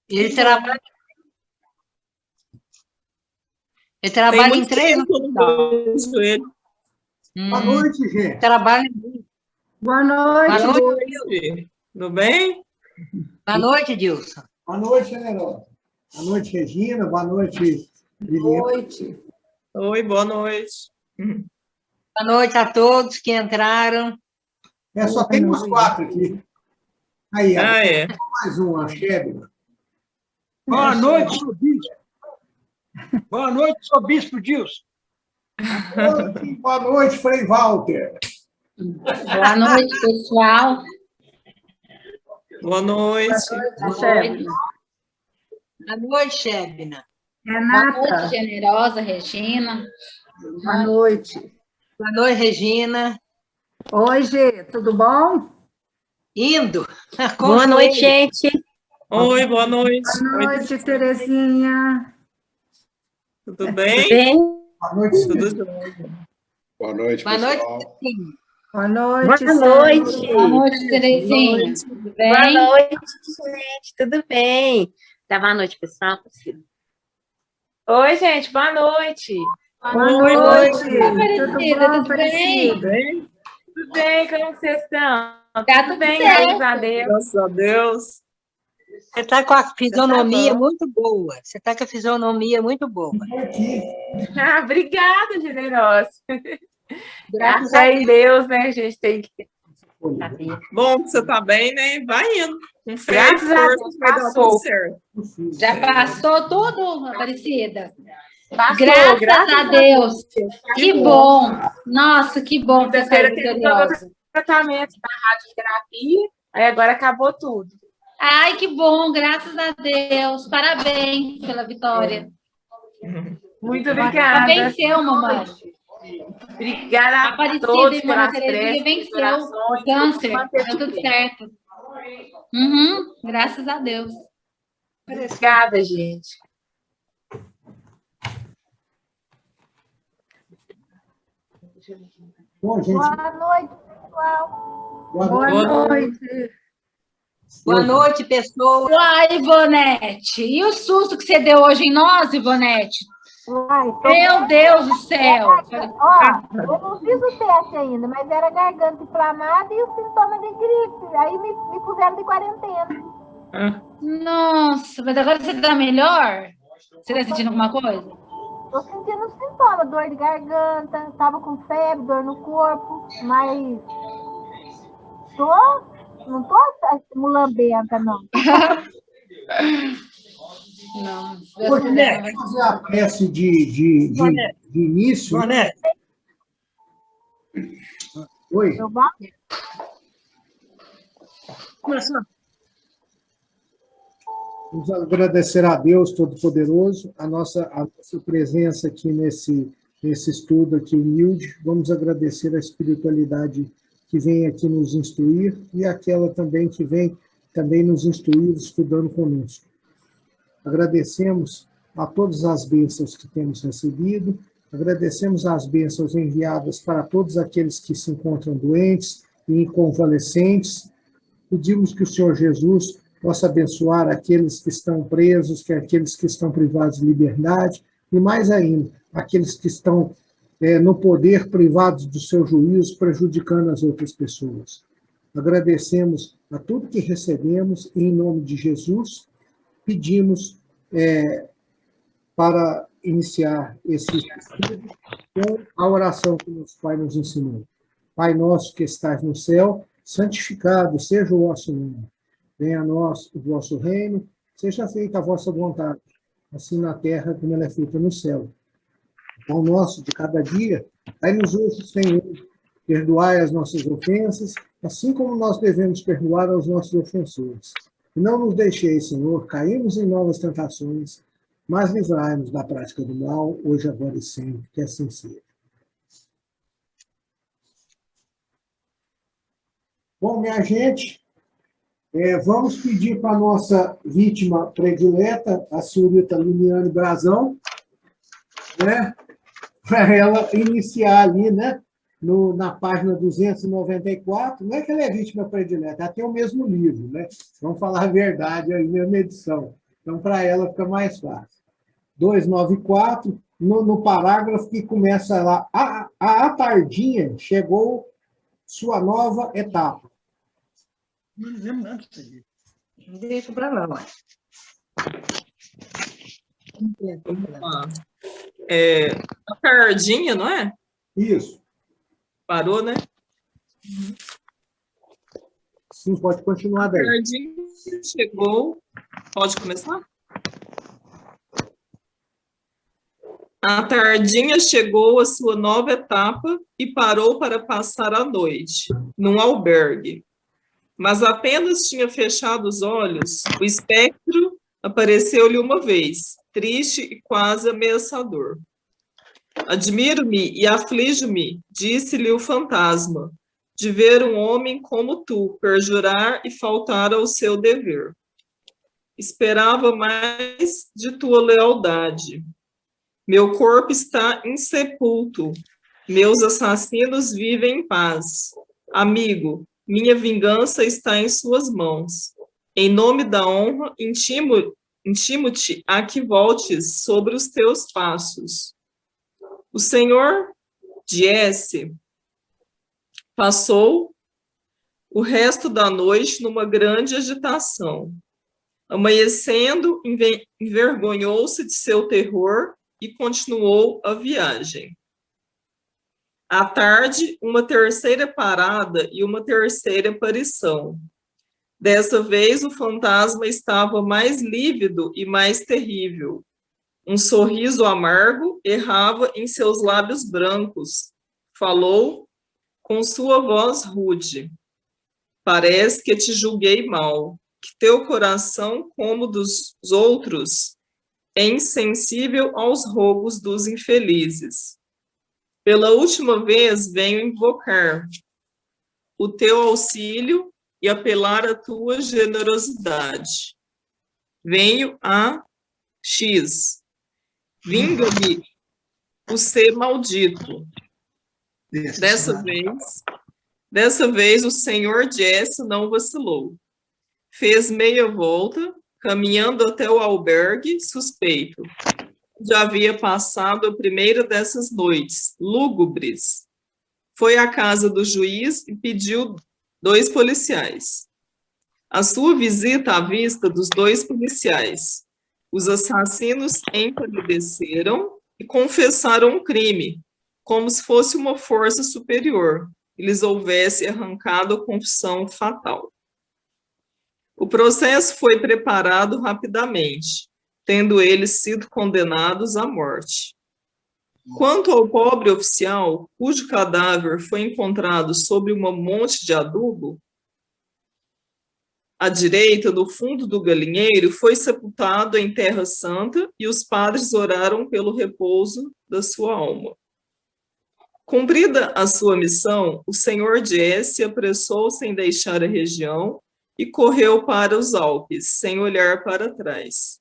Ele trabalha, ele trabalha em 3 hospitais. Boa noite, gente. Trabalha. Boa noite. Boa noite. Tudo bem? Boa noite, Dilson. Boa noite, Generosa. Boa noite, Regina. Boa noite, Liliana. Boa noite. Oi, boa noite. Boa noite a todos que entraram. Só tem uns 4 aqui. Aí, é. mais um, a Shébila. Boa noite, seu bispo. Boa noite, seu bispo Dilson. Boa noite, Frei Walter. Boa noite, pessoal. Boa noite. Boa noite, Shébina. Boa Renata. noite, Generosa, Regina. Boa noite. Boa noite, Regina. Oi, Gê, tudo bom? Indo. Boa noite, gente. Oi, boa noite. Boa noite, Terezinha. Tudo bem? Bem? Boa noite, Tudo Cid. jóia. Boa noite, Boa noite, pessoal. Cristina. Boa noite, Boa Sandra. noite. Boa noite, Terezinha. Tudo bem? Boa noite, gente. Tudo bem? Dá boa noite, pessoal. Oi, gente, boa noite. Boa noite. Aparecida, tudo bem? Aparecida? Tudo bem? Como vocês estão? Tá Tudo tudo bem, certo. graças a Deus. Graças a Deus. Você está com a fisionomia bom. muito boa. Você está com a fisionomia muito boa. Aqui. Ah, obrigada, generosa. Graças Graças a a Deus, né? A gente tem que saber. Bom que você tá bem, né? Vai indo. Com fé e Graças a força, Deus, vai dar passou. tudo certo. Já passou tudo, Aparecida? Passou, Graças a Deus. Que bom. Nossa, que bom que você Quinta-feira saiu teve vitoriosa. tratamento da radioterapia, aí agora acabou tudo. Ai, que bom, graças a Deus. Parabéns pela vitória. Muito Já obrigada. venceu, mamãe. Obrigada a Aparecida todos e Mana pelas Terezinha preces, venceu orações, o câncer. manter Deu tudo bem. certo. Uhum, graças a Deus. Obrigada, gente. Bom, gente. Boa noite, pessoal. Boa Boa noite. noite. Boa noite, pessoal. Uai, Ivonete, e o susto que você deu hoje em nós, Ivonete? Uai, Meu Deus do céu! Ó, eu não fiz o teste ainda, mas era garganta inflamada e os sintomas de gripe. Aí me puseram de quarentena. Nossa, mas agora você tá melhor? Você tá sentindo alguma coisa? Tô sentindo sintomas, dor de garganta, tava com febre, dor no corpo, mas não tô mulambenta, não. Não, se Deus Vou quiser, não vai. fazer a prece de início. Boné, Oi. Eu vou começando. Vamos agradecer a Deus Todo-Poderoso, a nossa presença aqui nesse estudo aqui humilde. Vamos agradecer a espiritualidade que vem aqui nos instruir e aquela também que vem também nos instruir, estudando conosco. Agradecemos a todas as bênçãos que temos recebido, agradecemos as bênçãos enviadas para todos aqueles que se encontram doentes e convalescentes. Pedimos que o Senhor Jesus possa abençoar aqueles que estão presos, que aqueles que estão privados de liberdade, e mais ainda, aqueles que estão no poder, privados do seu juízo, prejudicando as outras pessoas. Agradecemos a tudo que recebemos e, em nome de Jesus, pedimos para iniciar esse estudo com a oração que nosso Pai nos ensinou. Pai nosso que estás no céu, santificado seja o vosso nome. Venha a nós o vosso reino, seja feita a vossa vontade, assim na terra como ela é feita no céu. O pão nosso de cada dia, dai-nos hoje, Senhor, perdoai as nossas ofensas, assim como nós devemos perdoar aos nossos ofensores. E não nos deixeis, Senhor, cairmos em novas tentações, mas livrai-nos da prática do mal, hoje, agora e sempre, que assim seja. Bom, minha gente, vamos pedir para a nossa vítima predileta, a senhorita Liliane Brazão, né, para ela iniciar ali, né, na página 294, não é que ela é vítima predileta, ela tem o mesmo livro, né? Vamos falar a verdade aí, mesma edição. Então, para ela fica mais fácil. 294, no parágrafo que começa lá, a tardinha chegou sua nova etapa. Não lembro nada disso aí. Deixa para lá, ué. Vamos lá. A tardinha, não é? Isso. Parou, né? Sim, pode continuar A daí. tardinha chegou. Pode começar? A tardinha chegou à sua nova etapa e parou para passar a noite, num albergue. Mas apenas tinha fechado os olhos, o espectro apareceu-lhe uma vez, triste e quase ameaçador. Admiro-me e aflijo-me, disse-lhe o fantasma, de ver um homem como tu perjurar e faltar ao seu dever. Esperava mais de tua lealdade. Meu corpo está insepulto, meus assassinos vivem em paz. Amigo, minha vingança está em suas mãos. Em nome da honra, intimo-te a que voltes sobre os teus passos. O senhor Jesse passou o resto da noite numa grande agitação. Amanhecendo, envergonhou-se de seu terror e continuou a viagem. À tarde, uma terceira parada e uma terceira aparição. Dessa vez, o fantasma estava mais lívido e mais terrível. Um sorriso amargo errava em seus lábios brancos. Falou com sua voz rude. Parece que te julguei mal, que teu coração, como dos outros, é insensível aos rogos dos infelizes. Pela última vez venho invocar o teu auxílio e apelar à tua generosidade. Venho a X. Vinga-me o ser maldito. Dessa vez o senhor Jesse não vacilou. Fez meia volta, caminhando até o albergue suspeito. Já havia passado a primeira dessas noites, lúgubres. Foi à casa do juiz e pediu 2 policiais. A sua visita à vista dos 2 policiais. Os assassinos empalideceram e confessaram o crime, como se fosse uma força superior e lhes houvesse arrancado a confissão fatal. O processo foi preparado rapidamente, tendo eles sido condenados à morte. Quanto ao pobre oficial, cujo cadáver foi encontrado sobre uma monte de adubo, à direita, no fundo do galinheiro, foi sepultado em terra santa e os padres oraram pelo repouso da sua alma. Cumprida a sua missão, o senhor Jesse apressou-se em deixar a região e correu para os Alpes, sem olhar para trás.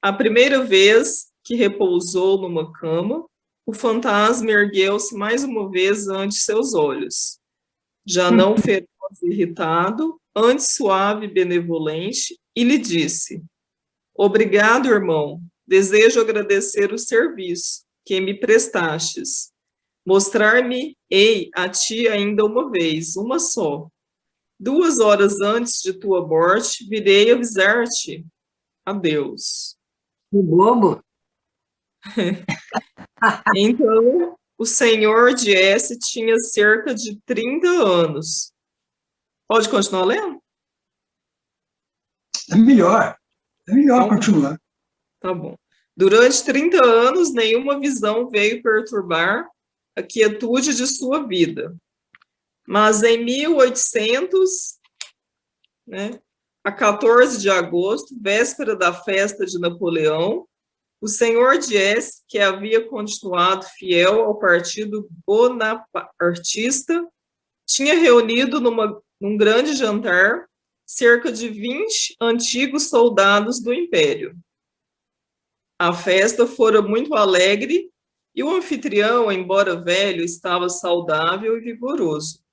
A primeira vez que repousou numa cama, o fantasma ergueu-se mais uma vez ante seus olhos. Já não feroz e irritado, antes suave e benevolente, e lhe disse: Obrigado, irmão, desejo agradecer o serviço que me prestastes. Mostrar-me-ei a ti ainda uma vez, uma só. 2 horas antes de tua morte, virei avisar-te. Adeus. Que bobo. Então, o senhor Jesse tinha cerca de 30 anos. Pode continuar lendo? É melhor continuar. Tá bom. Durante 30 anos, nenhuma visão veio perturbar a quietude de sua vida. Mas em 1800, a 14 de agosto, véspera da festa de Napoleão, o senhor Jesse, que havia continuado fiel ao partido bonapartista, tinha reunido num grande jantar cerca de 20 antigos soldados do Império. A festa fora muito alegre e o anfitrião, embora velho, estava saudável e vigoroso.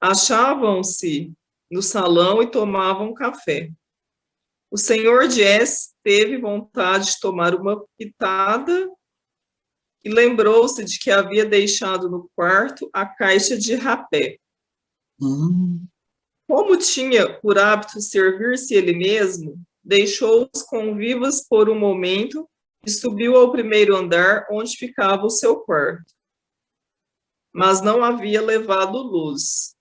Achavam-se no salão e tomavam café. O senhor Jess teve vontade de tomar uma pitada e lembrou-se de que havia deixado no quarto a caixa de rapé. Como tinha por hábito servir-se ele mesmo, deixou os convivas por um momento e subiu ao primeiro andar, onde ficava o seu quarto. Mas não havia levado luz.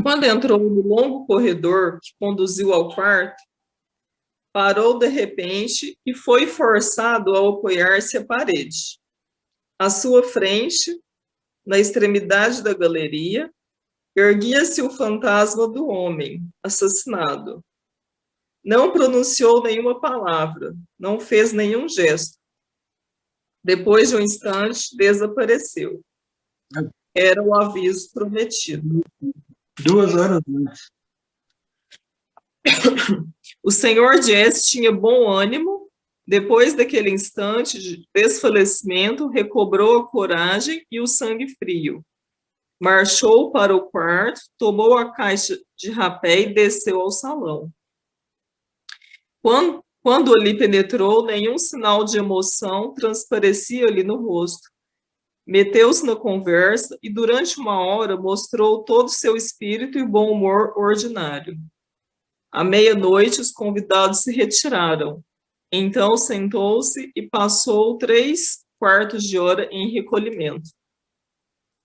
Quando entrou no longo corredor que conduziu ao quarto, parou de repente e foi forçado a apoiar-se à parede. À sua frente, na extremidade da galeria, erguia-se o fantasma do homem assassinado. Não pronunciou nenhuma palavra, não fez nenhum gesto. Depois de um instante, desapareceu. Era o aviso prometido. 2 horas antes. O senhor Jess tinha bom ânimo. Depois daquele instante de desfalecimento, recobrou a coragem e o sangue frio. Marchou para o quarto, tomou a caixa de rapé e desceu ao salão. Quando ali penetrou, nenhum sinal de emoção transparecia-lhe no rosto. Meteu-se na conversa e, durante 1 hora, mostrou todo o seu espírito e bom humor ordinário. À meia-noite, os convidados se retiraram. Então, sentou-se e passou 3/4 de hora em recolhimento.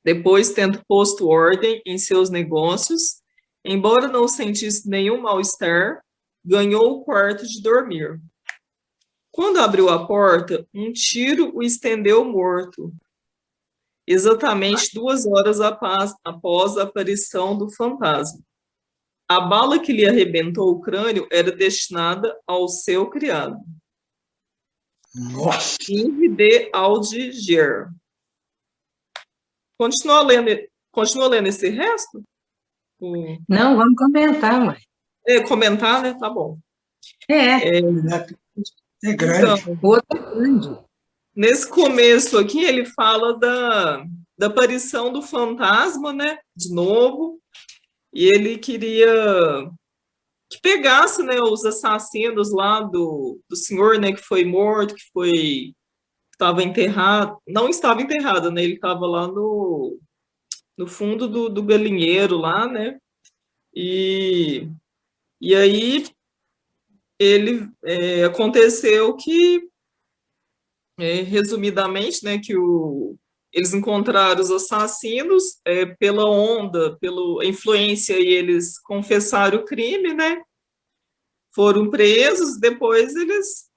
Depois, tendo posto ordem em seus negócios, embora não sentisse nenhum mal-estar, ganhou o quarto de dormir. Quando abriu a porta, um tiro o estendeu morto, exatamente 2 horas após a aparição do fantasma. A bala que lhe arrebentou o crânio era destinada ao seu criado. Nossa! Yves de Aldiger. Continua lendo esse resto? Não, vamos comentar, mãe. Comentar, né? Tá bom. É grande. Então, outra grande. nesse começo aqui, ele fala da aparição do fantasma, né? De novo. E ele queria que pegasse, né, os assassinos lá do senhor, né, que foi morto, estava enterrado. Não estava enterrado, né? Ele estava lá no fundo do galinheiro lá, né? E aí aconteceu que, resumidamente, né, que eles encontraram os assassinos pela onda, pela influência, e eles confessaram o crime, né? Foram presos, depois eles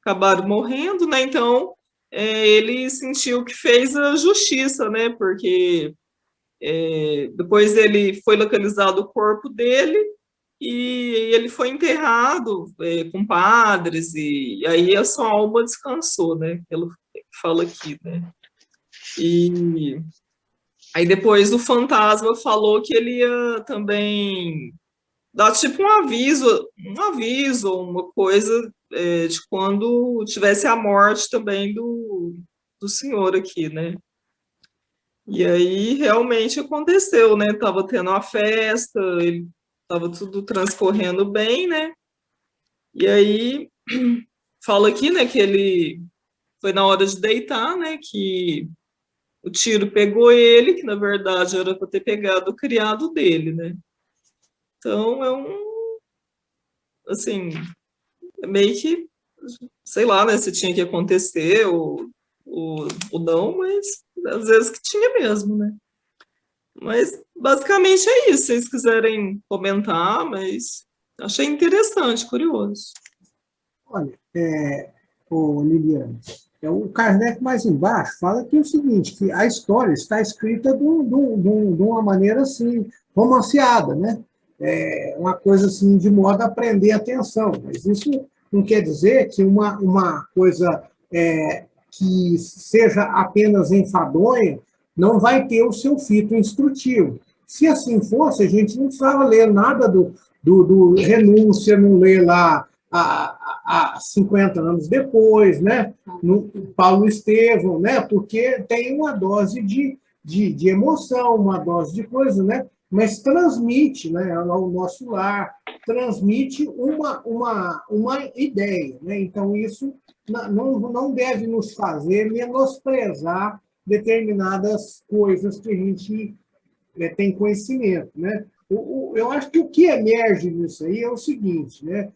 acabaram morrendo, né? Então, ele sentiu que fez a justiça, né? Porque depois ele foi localizado o corpo dele e ele foi enterrado com padres, e aí a sua alma descansou, né? Ele fala aqui, né? E aí depois o fantasma falou que ele ia também dar tipo um aviso, uma coisa de quando tivesse a morte também do senhor aqui, né? E aí realmente aconteceu, né? Tava tendo uma festa, tava tudo transcorrendo bem, né? E aí fala aqui, né, que ele foi na hora de deitar, né, que o tiro pegou ele, que na verdade era para ter pegado o criado dele, né? Então assim, meio que, sei lá, né, se tinha que acontecer ou não, mas às vezes que tinha mesmo, né? Mas basicamente é isso, se vocês quiserem comentar, mas achei interessante, curioso. Olha, Liliane, o Kardec mais embaixo fala que é o seguinte, que a história está escrita de uma maneira assim, romanceada, né? Uma coisa assim, de modo a prender a atenção, mas isso não quer dizer que uma coisa que seja apenas enfadonha não vai ter o seu fito instrutivo. Se assim fosse, a gente não precisava ler nada do Renúncia, não ler lá há 50 anos depois, né? No Paulo Estevão, né? Porque tem uma dose de emoção, uma dose de coisa, né? mas transmite, né, ao nosso lar, transmite uma ideia. Né? Então, isso não deve nos fazer menosprezar determinadas coisas que a gente tem conhecimento. Né? Eu acho que o que emerge nisso aí é o seguinte, né?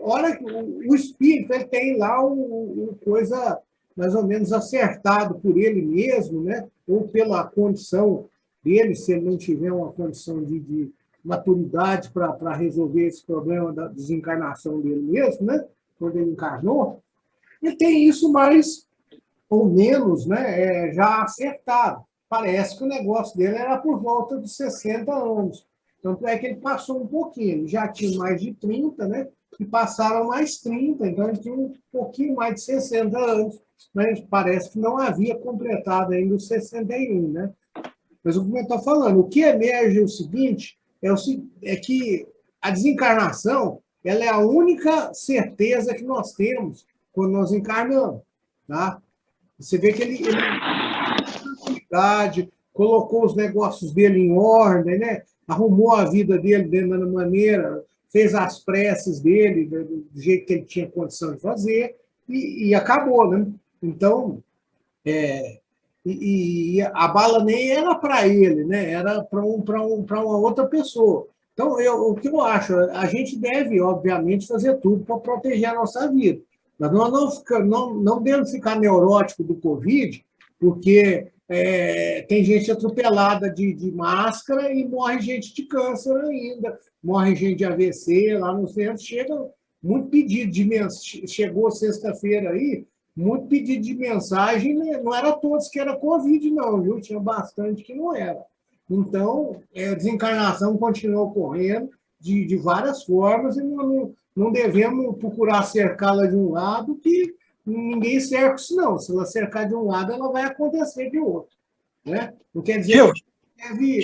Hora que o espírito ele tem lá o coisa mais ou menos acertado por ele mesmo, né? Ou pela condição dele, se ele não tiver uma condição de maturidade para resolver esse problema da desencarnação dele mesmo, né? Quando ele encarnou, ele tem isso mais ou menos, né? Já acertado. Parece que o negócio dele era por volta de 60 anos. Tanto é que ele passou um pouquinho, ele já tinha mais de 30, né? E passaram mais 30, então ele tinha um pouquinho mais de 60 anos, mas parece que não havia completado ainda os 61, né? Mas o que eu estou falando, o que emerge é o seguinte, é que a desencarnação ela é a única certeza que nós temos quando nós encarnamos, tá? Você vê que ele colocou os negócios dele em ordem, né? Arrumou a vida dele da maneira, fez as preces dele do jeito que ele tinha condição de fazer e acabou, né? Então, a bala nem era para ele, né? Era para uma outra pessoa. Então, o que eu acho, a gente deve, obviamente, fazer tudo para proteger a nossa vida. Mas nós não devemos ficar neurótico do Covid, porque tem gente atropelada de máscara e morre gente de câncer ainda, morre gente de AVC lá no centro. Chega muito pedido de mensagem. Chegou sexta-feira aí, muito pedido de mensagem, né? Não era todos que era Covid, não, viu? Tinha bastante que não era. Então, a desencarnação continua ocorrendo de várias formas e não devemos procurar cercá-la de um lado que ninguém cerca isso, não. Se ela cercar de um lado, ela vai acontecer de outro. Né? Não quer dizer que deve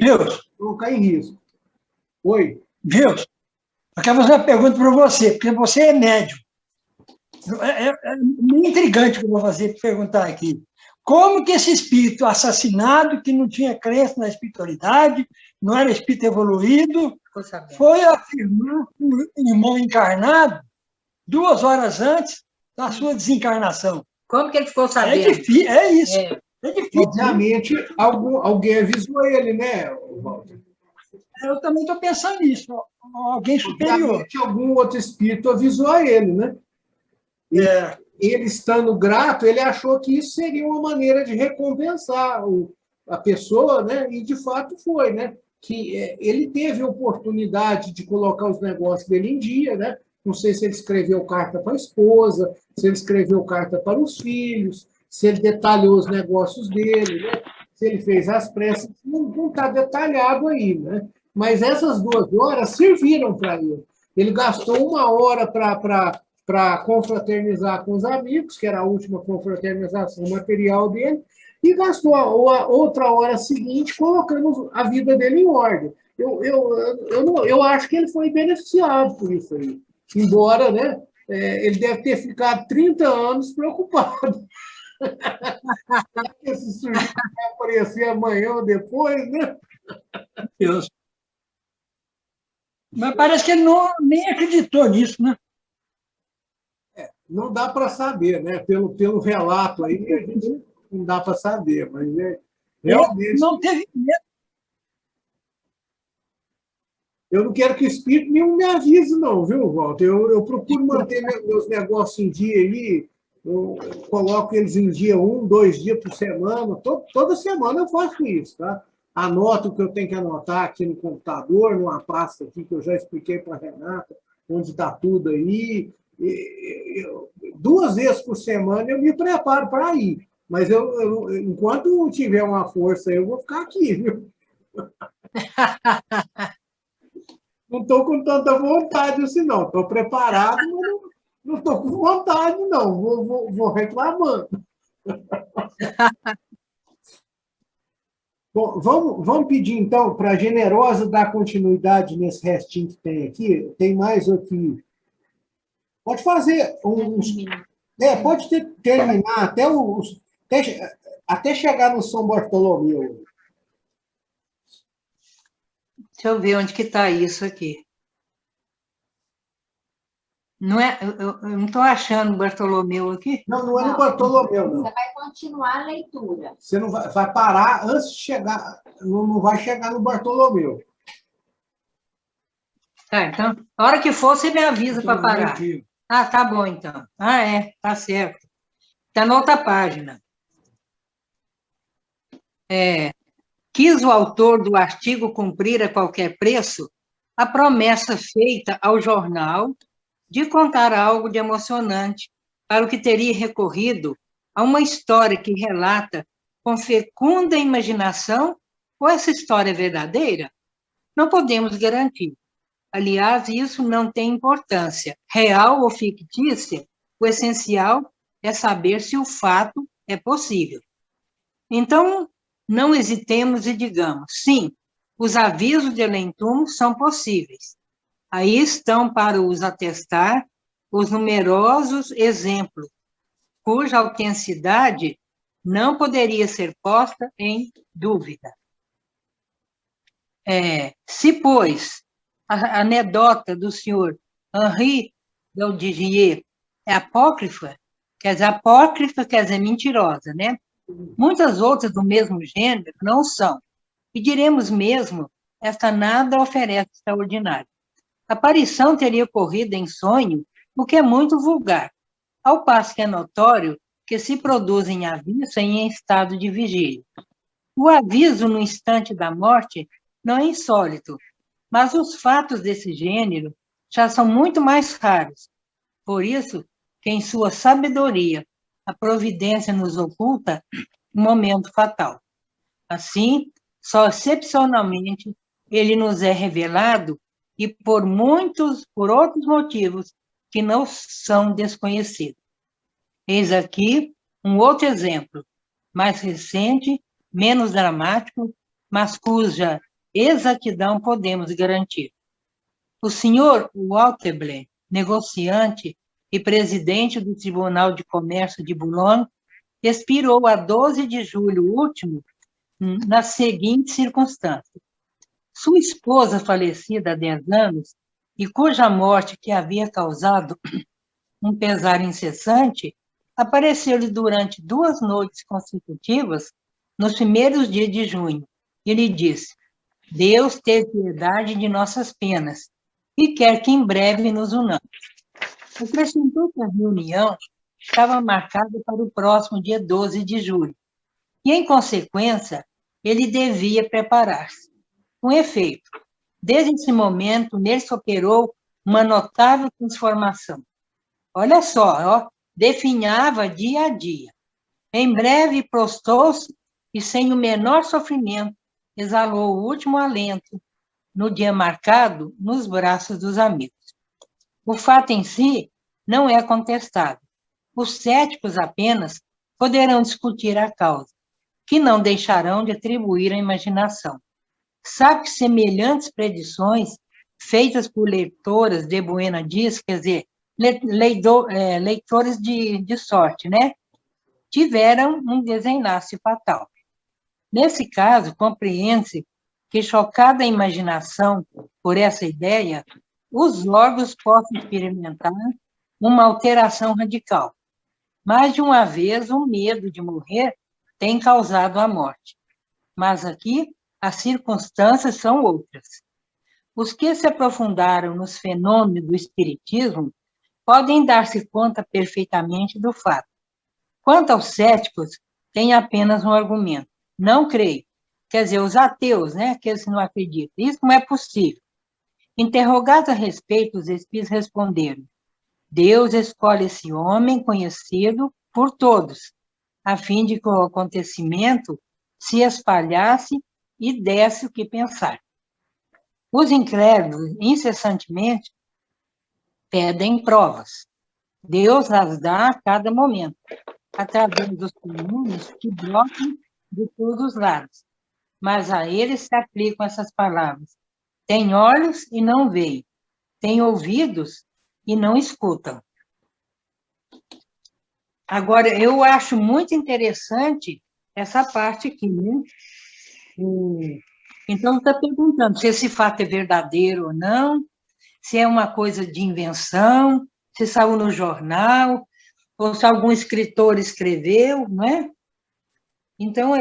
colocar em risco. Oi? Gilson, eu quero fazer uma pergunta para você, porque você é médium. É meio intrigante o que eu vou perguntar aqui. Como que esse espírito assassinado, que não tinha crença na espiritualidade, não era espírito evoluído, foi afirmar que o irmão encarnado 2 horas antes da sua desencarnação? Como que ele ficou sabendo? É difícil, é isso. É difícil. Obviamente, alguém avisou ele, né, Walter? Eu também estou pensando nisso. Alguém superior. Obviamente, algum outro espírito avisou a ele, né? Ele, estando grato, ele achou que isso seria uma maneira de recompensar a pessoa, né? E, de fato, foi, né? Que ele teve a oportunidade de colocar os negócios dele em dia, né? Não sei se ele escreveu carta para a esposa, se ele escreveu carta para os filhos, se ele detalhou os negócios dele, né? Se ele fez as preces, não está detalhado aí, né? Mas essas 2 horas serviram para ele. Ele gastou 1 hora para confraternizar com os amigos, que era a última confraternização material dele, e gastou a outra hora seguinte colocando a vida dele em ordem. Eu acho que ele foi beneficiado por isso aí. Embora, né, ele deve ter ficado 30 anos preocupado. Esse sujeito vai aparecer amanhã ou depois, né? Deus. Mas parece que ele nem acreditou nisso, né? Não dá para saber, né? Pelo relato aí, a gente não dá para saber, mas realmente. Não teve medo. Eu não quero que o espírito nenhum me avise, não, viu, Walter? Eu procuro manter meus negócios em dia aí, eu coloco eles em dia 1, 2 dias por semana, toda semana eu faço isso, tá? Anoto o que eu tenho que anotar aqui no computador, numa pasta aqui que eu já expliquei para a Renata, onde está tudo aí. 2 vezes por semana eu me preparo para ir, mas enquanto tiver uma força, eu vou ficar aqui, viu? Não estou com tanta vontade assim, não. Estou preparado, mas não estou com vontade, não. Vou reclamando. Bom, vamos pedir, então, para a Generosa dar continuidade nesse restinho que tem aqui. Tem mais aqui. Pode fazer uns... pode terminar até chegar no São Bartolomeu. Deixa eu ver onde que está isso aqui. Não é, eu não estou achando Bartolomeu aqui. Não, não é no Bartolomeu, não. Você vai continuar a leitura. Você não vai parar antes de chegar, não vai chegar no Bartolomeu. Tá, então, a hora que for, você me avisa para parar. Ah, tá bom, então. Ah, tá certo. Está na outra página. Quis o autor do artigo cumprir a qualquer preço a promessa feita ao jornal de contar algo de emocionante, para o que teria recorrido a uma história que relata com fecunda imaginação, ou essa história é verdadeira? Não podemos garantir. Aliás, isso não tem importância, real ou fictícia, o essencial é saber se o fato é possível. Então, não hesitemos e digamos, sim, os avisos de além-túmulo são possíveis. Aí estão para os atestar os numerosos exemplos, cuja autenticidade não poderia ser posta em dúvida. Se, pois, a anedota do senhor Henri Daudigier é apócrifa, quer dizer mentirosa, né? Muitas outras do mesmo gênero não são. E diremos mesmo, esta nada oferece extraordinário. A aparição teria ocorrido em sonho, o que é muito vulgar, ao passo que é notório que se produzem avisos em estado de vigília. O aviso no instante da morte não é insólito, mas os fatos desse gênero já são muito mais raros. Por isso que, em sua sabedoria, a providência nos oculta um momento fatal. Assim, só excepcionalmente ele nos é revelado e por outros motivos que não são desconhecidos. Eis aqui um outro exemplo, mais recente, menos dramático, mas cuja exatidão podemos garantir. O senhor Walterblen, negociante e presidente do Tribunal de Comércio de Boulogne, expirou a 12 de julho último, nas seguintes circunstâncias. Sua esposa, falecida há 10 anos, e cuja morte que havia causado um pesar incessante, apareceu-lhe durante 2 noites consecutivas, nos primeiros dias de junho, e lhe disse: Deus teve piedade de nossas penas e quer que em breve nos unamos. Acrescentou que a reunião estava marcada para o próximo dia 12 de julho, e, em consequência, ele devia preparar-se. Com efeito, desde esse momento, nele se operou uma notável transformação. Olha só, definhava dia a dia. Em breve, prostou-se e, sem o menor sofrimento, exalou o último alento, no dia marcado, nos braços dos amigos. O fato em si não é contestado. Os céticos apenas poderão discutir a causa, que não deixarão de atribuir à imaginação. Sabe que semelhantes predições, feitas por leitoras de Buena Dias, quer dizer, leitores de sorte, né? Tiveram um desenlace fatal. Nesse caso, compreende-se que, chocada a imaginação por essa ideia, os órgãos possam experimentar uma alteração radical. Mais de uma vez, o medo de morrer tem causado a morte. Mas aqui, as circunstâncias são outras. Os que se aprofundaram nos fenômenos do espiritismo podem dar-se conta perfeitamente do fato. Quanto aos céticos, tem apenas um argumento: não creio. Quer dizer, os ateus, né, aqueles que não acreditam. Isso não é possível. Interrogados a respeito, os espíritos responderam: Deus escolhe esse homem conhecido por todos, a fim de que o acontecimento se espalhasse e desse o que pensar. Os incrédulos, incessantemente, pedem provas. Deus as dá a cada momento, através dos fenômenos que brotam de todos os lados. Mas a eles se aplicam essas palavras: tem olhos e não veem, tem ouvidos e não escutam. Agora, eu acho muito interessante essa parte aqui, né? Então, está perguntando se esse fato é verdadeiro ou não, se é uma coisa de invenção, se saiu no jornal, ou se algum escritor escreveu, não é? Então, a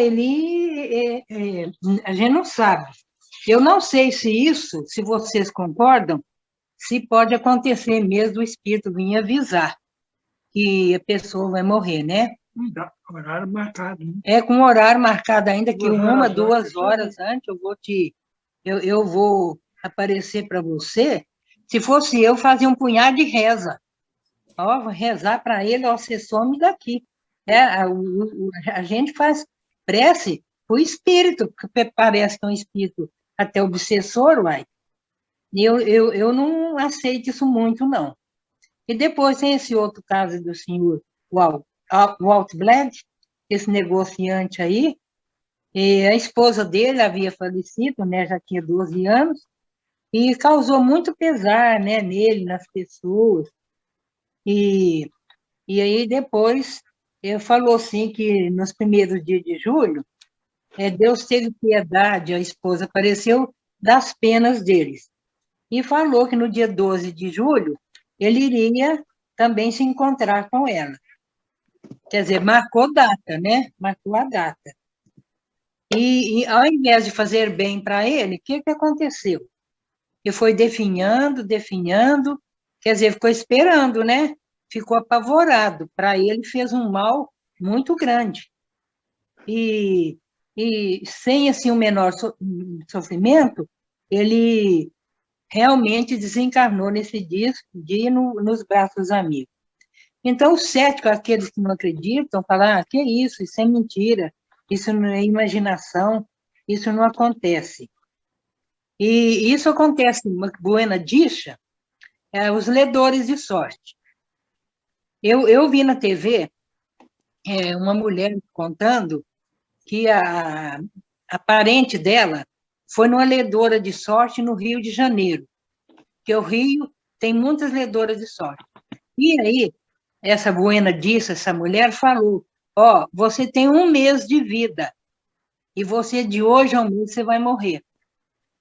gente não sabe. Eu não sei se isso, se vocês concordam, se pode acontecer mesmo o espírito vir avisar que a pessoa vai morrer, né? Horário marcado. Né? É com horário marcado ainda, que 2 horas 2 horas antes eu vou aparecer para você. Se fosse eu, fazia um punhado de reza. Ó, vou rezar para ele, ó, você some daqui. A gente faz prece o espírito, porque parece que é um espírito até obsessor, uai. Eu não aceito isso muito, não. E depois tem esse outro caso do senhor Walt Bled, esse negociante aí, e a esposa dele havia falecido, né, já tinha 12 anos, e causou muito pesar, né, nele, nas pessoas. E aí depois ele falou assim que nos primeiros dias de julho, Deus teve piedade, a esposa apareceu das penas deles. E falou que no dia 12 de julho ele iria também se encontrar com ela. Quer dizer, marcou data, né? Marcou a data. E ao invés de fazer bem para ele, o que aconteceu? Ele foi definhando, quer dizer, ficou esperando, né? Ficou apavorado. Para ele, fez um mal muito grande. E sem, assim, o menor sofrimento, ele realmente desencarnou nesse dia nos braços dos amigos. Então, os céticos, aqueles que não acreditam, falam, que isso é mentira, isso não é imaginação, isso não acontece. E isso acontece em Buena Dicha, os ledores de sorte. Eu vi na TV uma mulher contando que a parente dela foi numa ledora de sorte no Rio de Janeiro, que o Rio tem muitas ledoras de sorte. E aí, essa Buena Dicha, essa mulher, falou, você tem 1 mês de vida, e você, de hoje ao mês, você vai morrer.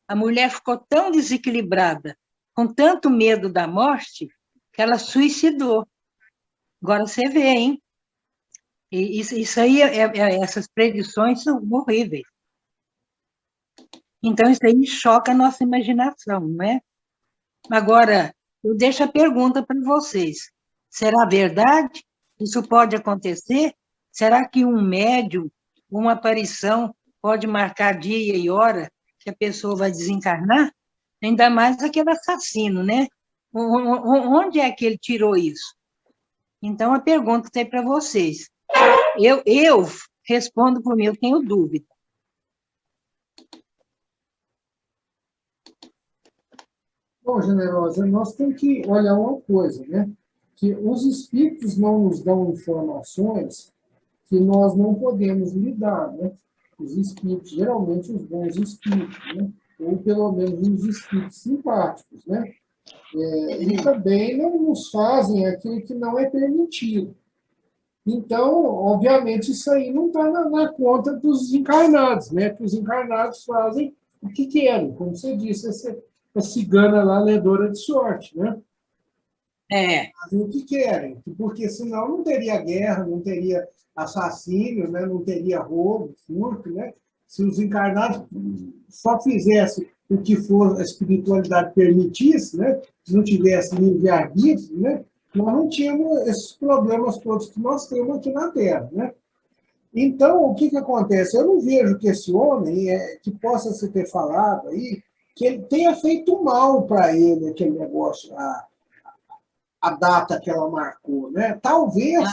A mulher ficou tão desequilibrada, com tanto medo da morte, que ela suicidou. Agora você vê, hein? E isso aí, essas predições são horríveis. Então, isso aí choca a nossa imaginação, não é? Agora, eu deixo a pergunta para vocês. Será verdade? Isso pode acontecer? Será que um médium, uma aparição, pode marcar dia e hora que a pessoa vai desencarnar? Ainda mais aquele assassino, né? Onde é que ele tirou isso? Então, a pergunta tem para vocês. Eu respondo por mim, eu tenho dúvida. Bom, Generosa, nós temos que olhar uma coisa, né? Que os espíritos não nos dão informações que nós não podemos lidar, né? Os espíritos, geralmente os bons espíritos, né? Ou pelo menos os espíritos simpáticos, né? E também não nos fazem aquilo que não é permitido. Então, obviamente, isso aí não está na conta dos encarnados, né? Que os encarnados fazem o que querem, como você disse, a cigana lá, ledora de sorte, né? Fazem o que querem, porque senão não teria guerra, não teria assassínio, né? Não teria roubo, furto, né? Se os encarnados só fizessem o que for a espiritualidade permitisse, né? Se não tivesse livre-arbítrio, né? Nós não tínhamos esses problemas todos que nós temos aqui na Terra, né? Então, o que acontece? Eu não vejo que esse homem, que possa se ter falado aí, que ele tenha feito mal para ele, aquele negócio, a data que ela marcou, né? Talvez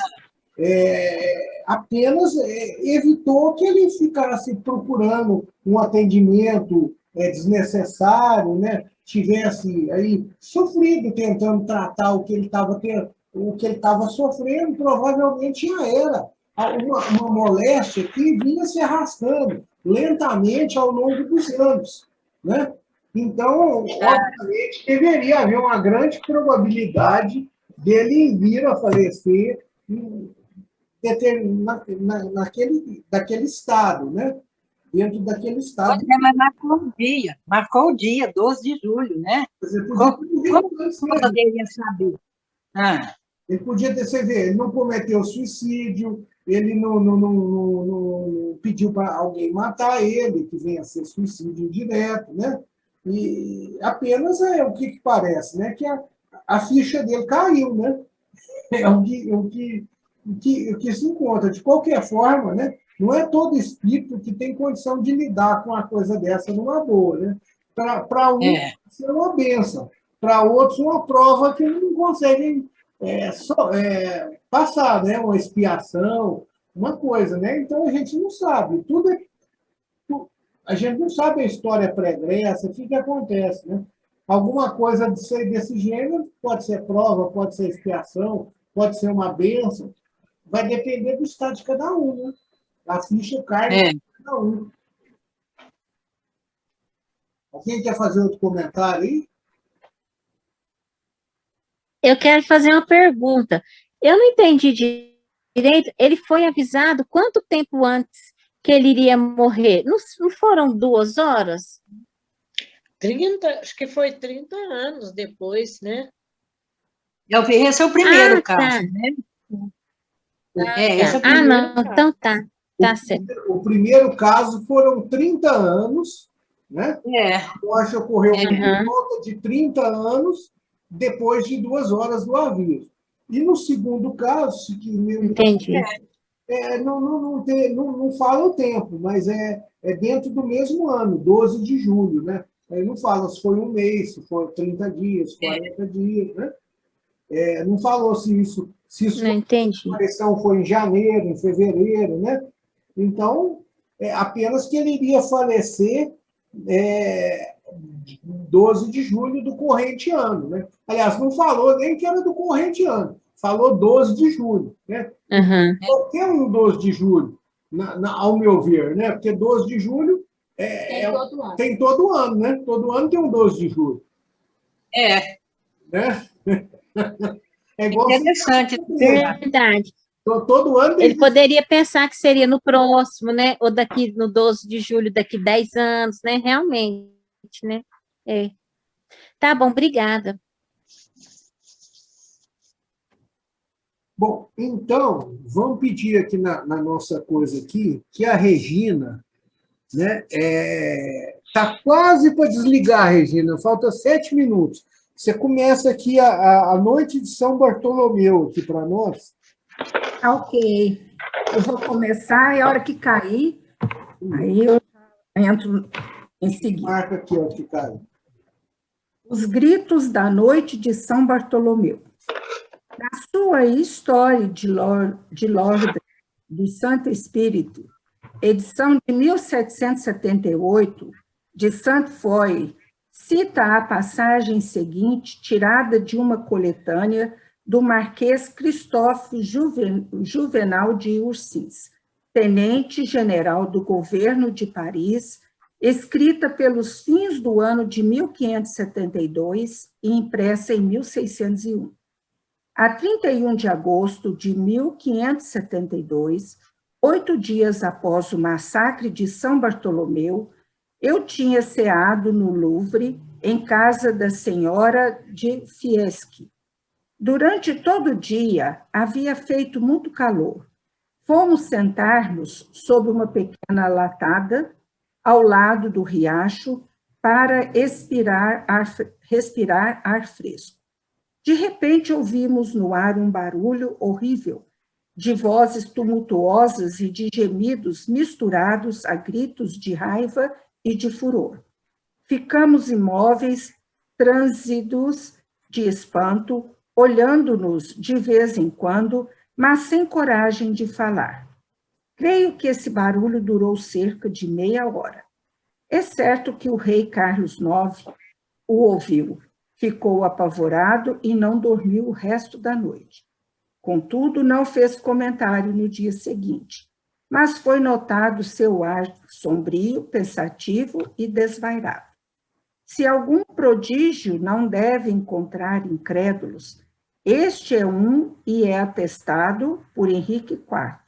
apenas evitou que ele ficasse procurando um atendimento desnecessário, né? Tivesse aí sofrido tentando tratar o que ele estava sofrendo, provavelmente já era uma moléstia que vinha se arrastando lentamente ao longo dos anos, né? Então, obviamente, deveria haver uma grande probabilidade dele vir a falecer daquele estado, né? dentro daquele estado. Pois é, mas marcou o dia, 12 de julho, né? Quer dizer, Como poderia saber? Ah, ele podia ter, você vê, ele não cometeu suicídio, ele não pediu para alguém matar ele, que venha a ser suicídio indireto, né? E apenas é o que parece, né? Que a ficha dele caiu, né? É o que se encontra. De qualquer forma, né? Não é todo espírito que tem condição de lidar com uma coisa dessa numa boa, né? Para um, isso é uma benção. Para outros, uma prova que não conseguem passar, né? Uma expiação, uma coisa, né? Então, a gente não sabe. A gente não sabe a história pregressa, o que acontece, né? Alguma coisa desse gênero pode ser prova, pode ser expiação, pode ser uma bênção, vai depender do estado de cada um, né? A ficha cai de cada um. Alguém quer fazer outro comentário aí? Eu quero fazer uma pergunta. Eu não entendi direito. Ele foi avisado quanto tempo antes que ele iria morrer? Não foram 2 horas? 30, acho que foi 30 anos depois, né? Esse é o primeiro tá. caso, né? Esse é o primeiro não, caso. Então tá. Tá certo. O primeiro caso foram 30 anos, né? A morte ocorreu por volta de 30 anos depois de 2 horas do aviso. E no segundo caso, que entendi. Não fala o tempo, mas é dentro do mesmo ano, 12 de julho, né? Aí não fala se foi 1 mês, se foi 30 dias, 40 dias, né? Não falou se isso a aparição foi em janeiro, em fevereiro, né? Então, apenas que ele iria falecer 12 de julho do corrente ano, né? Aliás, não falou nem que era do corrente ano, falou 12 de julho, né? Qualquer 12 de julho, ao meu ver, né? Porque 12 de julho tem todo ano, né? Todo ano tem um 12 de julho. Né? É igual interessante. Verdade. Todo ano ele poderia pensar que seria no próximo, né? Ou daqui no 12 de julho, daqui 10 anos, né? Realmente, né? Tá bom, obrigada. Bom, então, vamos pedir aqui na nossa coisa aqui, que a Regina, né, tá quase para desligar, Regina, falta 7 minutos. Você começa aqui a noite de São Bartolomeu aqui para nós. Ok. Eu vou começar e a hora que cair, aí eu entro em seguida. Marca aqui, ó, que cai. Os gritos da noite de São Bartolomeu. Na sua História de Lourdes do Santo Espírito, edição de 1778, de Sainte-Foy, cita a passagem seguinte, tirada de uma coletânea do Marquês Cristóvão Juvenal de Ursins, tenente-general do governo de Paris, escrita pelos fins do ano de 1572 e impressa em 1601. A 31 de agosto de 1572, 8 dias após o massacre de São Bartolomeu, eu tinha ceado no Louvre, em casa da senhora de Fieschi. Durante todo o dia, havia feito muito calor. Fomos sentar-nos sob uma pequena latada, ao lado do riacho, para respirar ar fresco. De repente, ouvimos no ar um barulho horrível, de vozes tumultuosas e de gemidos misturados a gritos de raiva e de furor. Ficamos imóveis, transidos de espanto, olhando-nos de vez em quando, mas sem coragem de falar. Creio que esse barulho durou cerca de meia hora. É certo que o rei Carlos IX o ouviu, ficou apavorado e não dormiu o resto da noite. Contudo, não fez comentário no dia seguinte, mas foi notado seu ar sombrio, pensativo e desvairado. Se algum prodígio não deve encontrar incrédulos, este é um e é atestado por Henrique IV.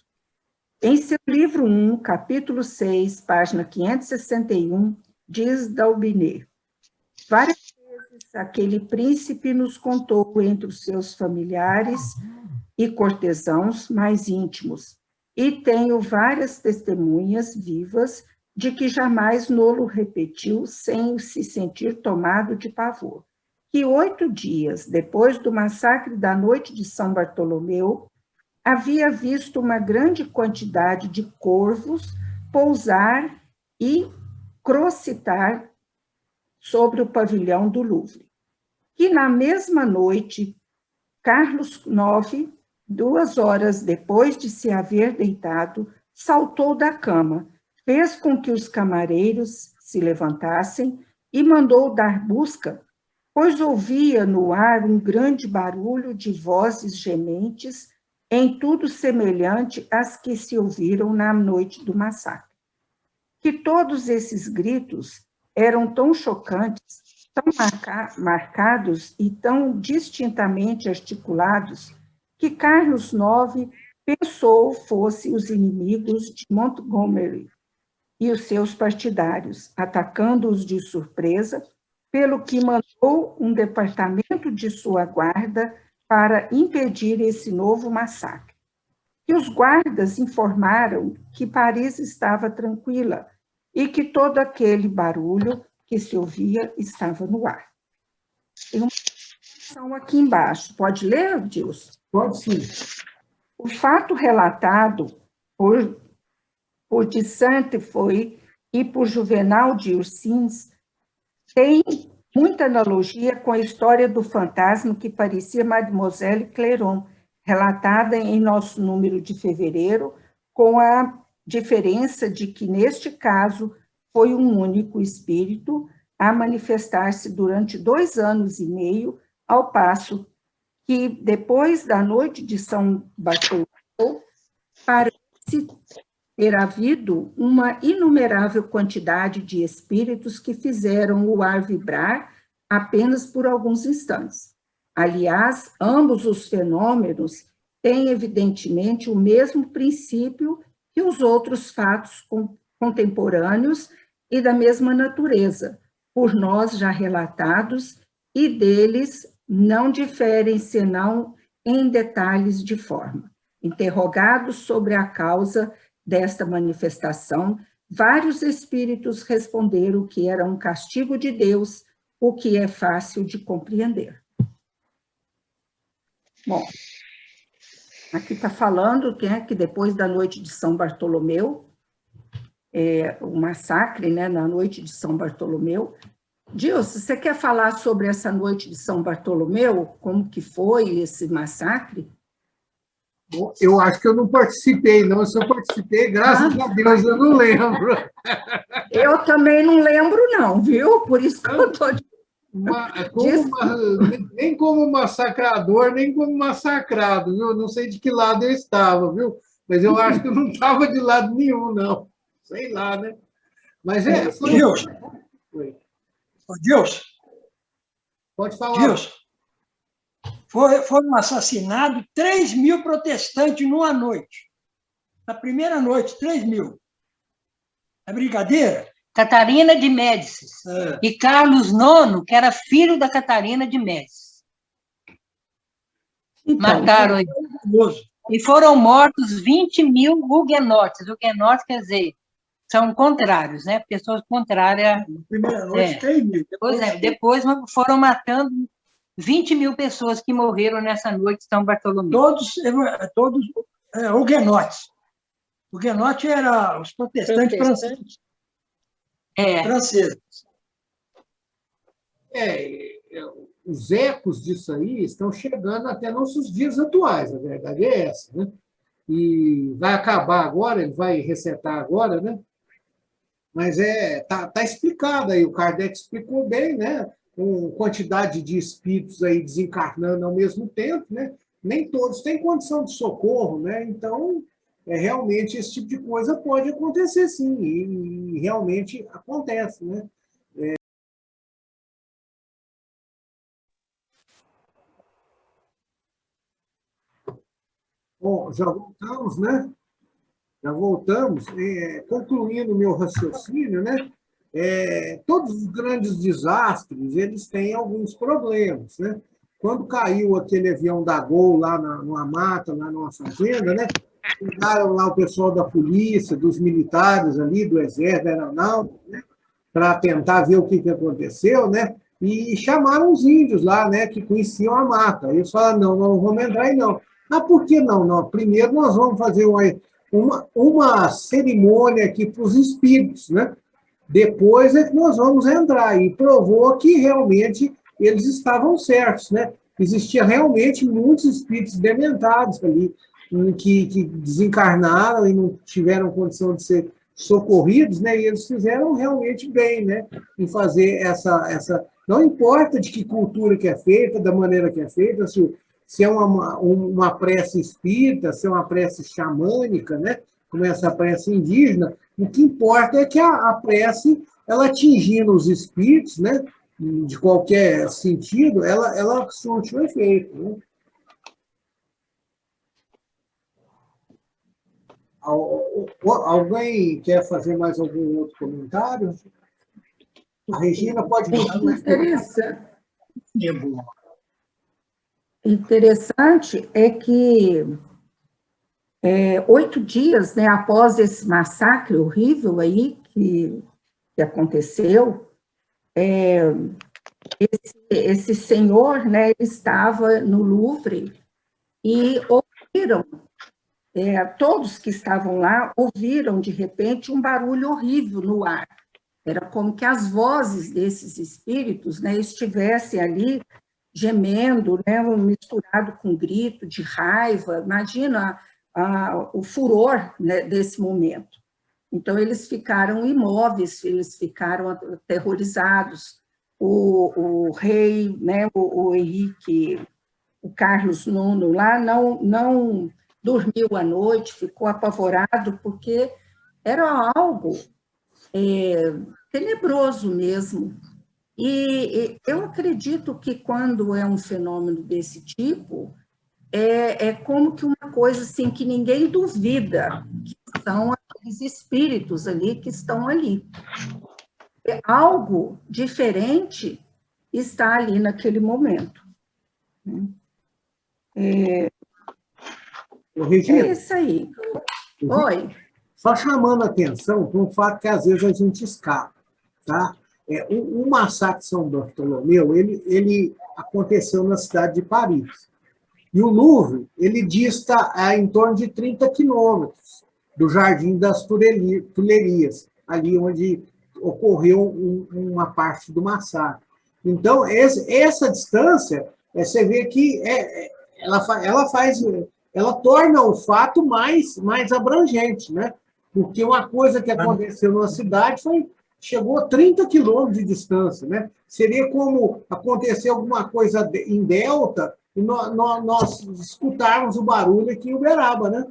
Em seu livro 1, capítulo 6, página 561, diz Dalbinet: várias vezes aquele príncipe nos contou entre os seus familiares e cortesãos mais íntimos, e tenho várias testemunhas vivas de que jamais nolo repetiu sem se sentir tomado de pavor, que 8 dias depois do massacre da noite de São Bartolomeu, havia visto uma grande quantidade de corvos pousar e crocitar sobre o pavilhão do Louvre. Que na mesma noite, Carlos IX, 2 horas depois de se haver deitado, saltou da cama, fez com que os camareiros se levantassem e mandou dar busca, pois ouvia no ar um grande barulho de vozes gementes, em tudo semelhante às que se ouviram na noite do massacre. Que todos esses gritos eram tão chocantes, tão marcados e tão distintamente articulados, que Carlos IX pensou fossem os inimigos de Montgomery e os seus partidários, atacando-os de surpresa, pelo que mandou um departamento de sua guarda para impedir esse novo massacre. E os guardas informaram que Paris estava tranquila e que todo aquele barulho que se ouvia estava no ar. Tem uma informação aqui embaixo. Pode ler, Dilson? Pode sim. O fato relatado por de Saint-Foy e por Juvenal de Ursins tem muita analogia com a história do fantasma que parecia Mademoiselle Clairon, relatada em nosso número de fevereiro, com a diferença de que, neste caso, foi um único espírito a manifestar-se durante 2 anos e meio, ao passo que, depois da noite de São Bartolomeu, parece ter havido uma inumerável quantidade de espíritos que fizeram o ar vibrar apenas por alguns instantes. Aliás, ambos os fenômenos têm, evidentemente, o mesmo princípio que os outros fatos contemporâneos e da mesma natureza, por nós já relatados, e deles não diferem senão em detalhes de forma. Interrogados sobre a causa desta manifestação, vários espíritos responderam que era um castigo de Deus, o que é fácil de compreender. Bom, aqui está falando que depois da noite de São Bartolomeu, o massacre, né, na noite de São Bartolomeu. Dilson, você quer falar sobre essa noite de São Bartolomeu? Como que foi esse massacre? Eu acho que eu não participei, não. Se eu participei, graças a Deus, eu não lembro. Eu também não lembro, não, viu? Por isso que eu estou... Nem como massacrador, nem como massacrado, viu? Não sei de que lado eu estava, viu? Mas eu acho que eu não estava de lado nenhum, não. Sei lá, né? Mas Dilson. Pode falar. Dilson. Foram assassinados 3.000 protestantes numa noite. Na primeira noite, 3.000. É brincadeira? Catarina de Médicis. E Carlos IX, que era filho da Catarina de Médicis. Então, mataram ele. E foram mortos 20.000 huguenotes. Huguenotes quer dizer, são contrários, né? Pessoas contrárias. Na primeira noite, 3.000. Depois foram matando 20.000 pessoas que morreram nessa noite de São Bartolomeu. Todos huguenotes. Huguenote era os protestantes franceses. Franceses. Os ecos disso aí estão chegando até nossos dias atuais, a verdade é essa, né? E vai acabar agora, ele vai resetar agora, né? Mas tá explicado aí, o Kardec explicou bem, né? Com quantidade de espíritos aí desencarnando ao mesmo tempo, né? Nem todos têm condição de socorro, né? Então, realmente, esse tipo de coisa pode acontecer, sim, e realmente acontece, né? Bom, já voltamos, né? Já voltamos. Concluindo o meu raciocínio, né? Todos os grandes desastres, eles têm alguns problemas, né? Quando caiu aquele avião da Gol lá numa mata, lá numa fazenda, né? Chegaram lá o pessoal da polícia, dos militares ali, do exército, da aeronáutica, né? Para tentar ver o que aconteceu, né? E chamaram os índios lá, né? Que conheciam a mata. Eles falaram, não vamos entrar aí, não. Ah, por que não? Não, primeiro nós vamos fazer uma cerimônia aqui para os espíritos, né? Depois é que nós vamos entrar. E provou que realmente eles estavam certos, né? Existia realmente muitos espíritos dementados ali, que desencarnaram e não tiveram condição de ser socorridos, né? E eles fizeram realmente bem, né? Em fazer essa... Não importa de que cultura que é feita, da maneira que é feita, se é uma prece espírita, se é uma prece xamânica, né? Como essa prece indígena, o que importa é que a prece, ela atingindo os espíritos, né? De qualquer sentido, ela surte um efeito, né? Alguém quer fazer mais algum outro comentário? A Regina pode falar mais. Interessante é que 8 dias, né, após esse massacre horrível aí que aconteceu, esse senhor, né, ele estava no Louvre e ouviram, todos que estavam lá ouviram, de repente, um barulho horrível no ar. Era como que as vozes desses espíritos, né, estivessem ali gemendo, né, misturado com grito de raiva. Imagina o furor, né, desse momento. Então, eles ficaram imóveis, eles ficaram aterrorizados. O rei, né, o Henrique, o Carlos IX lá, não dormiu à noite, ficou apavorado, porque era algo tenebroso mesmo. E eu acredito que quando é um fenômeno desse tipo, é como que uma coisa assim que ninguém duvida, que são aqueles espíritos ali que estão ali. Algo diferente está ali naquele momento. Regina, isso aí. Oi. Só chamando a atenção para um fato que às vezes a gente escapa, tá? O massacre de São Bartolomeu, ele aconteceu na cidade de Paris. E o Louvre, ele dista em torno de 30 quilômetros do Jardim das Tulherias, ali onde ocorreu uma parte do massacre. Então, essa distância, você vê que ela torna o fato mais abrangente, né? Porque uma coisa que aconteceu numa cidade chegou a 30 quilômetros de distância, né? Seria como acontecer alguma coisa em Delta e nós escutarmos o barulho aqui em Uberaba, né?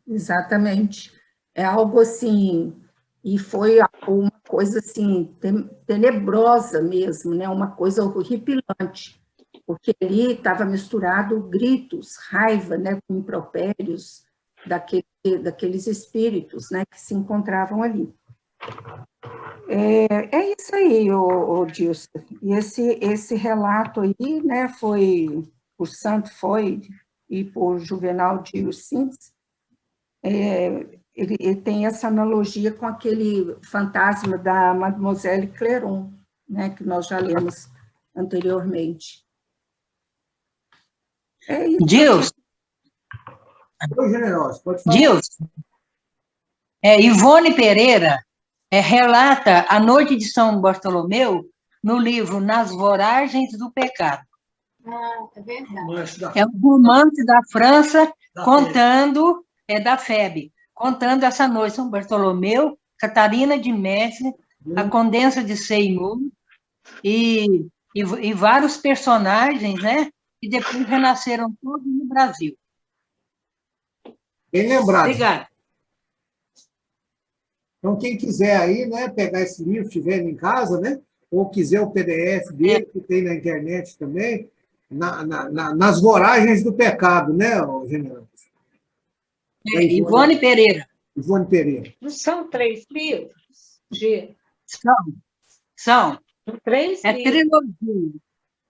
Exatamente. É algo assim, e foi uma coisa assim, tenebrosa mesmo, né? Uma coisa horripilante, porque ali estava misturado gritos, raiva, né? Com impropérios daqueles espíritos, né? Que se encontravam ali. É isso aí, Dilson. E esse relato aí, né? Foi por Santo Foy e por Juvenal de Ursins. Ele tem essa analogia com aquele fantasma da Mademoiselle Clairon, né, que nós já lemos anteriormente. Dilson. Oi, generoso, pode falar. Dilson. Ivone Pereira relata a noite de São Bartolomeu no livro Nas Voragens do Pecado. É verdade. É um romance da França contando, da FEB, contando essa noite, São Bartolomeu, Catarina de Mestre, a Condensa de Seymour e vários personagens, né? Que depois renasceram todos no Brasil. Bem lembrado. Obrigada. Então, quem quiser aí, né, pegar esse livro, tiver em casa, né? Ou quiser o PDF dele, que tem na internet também, nas Voragens do Pecado, né, general? Ivone Pereira. Ivone Pereira. Não são 3 livros? G. São 3 livros. trilogia.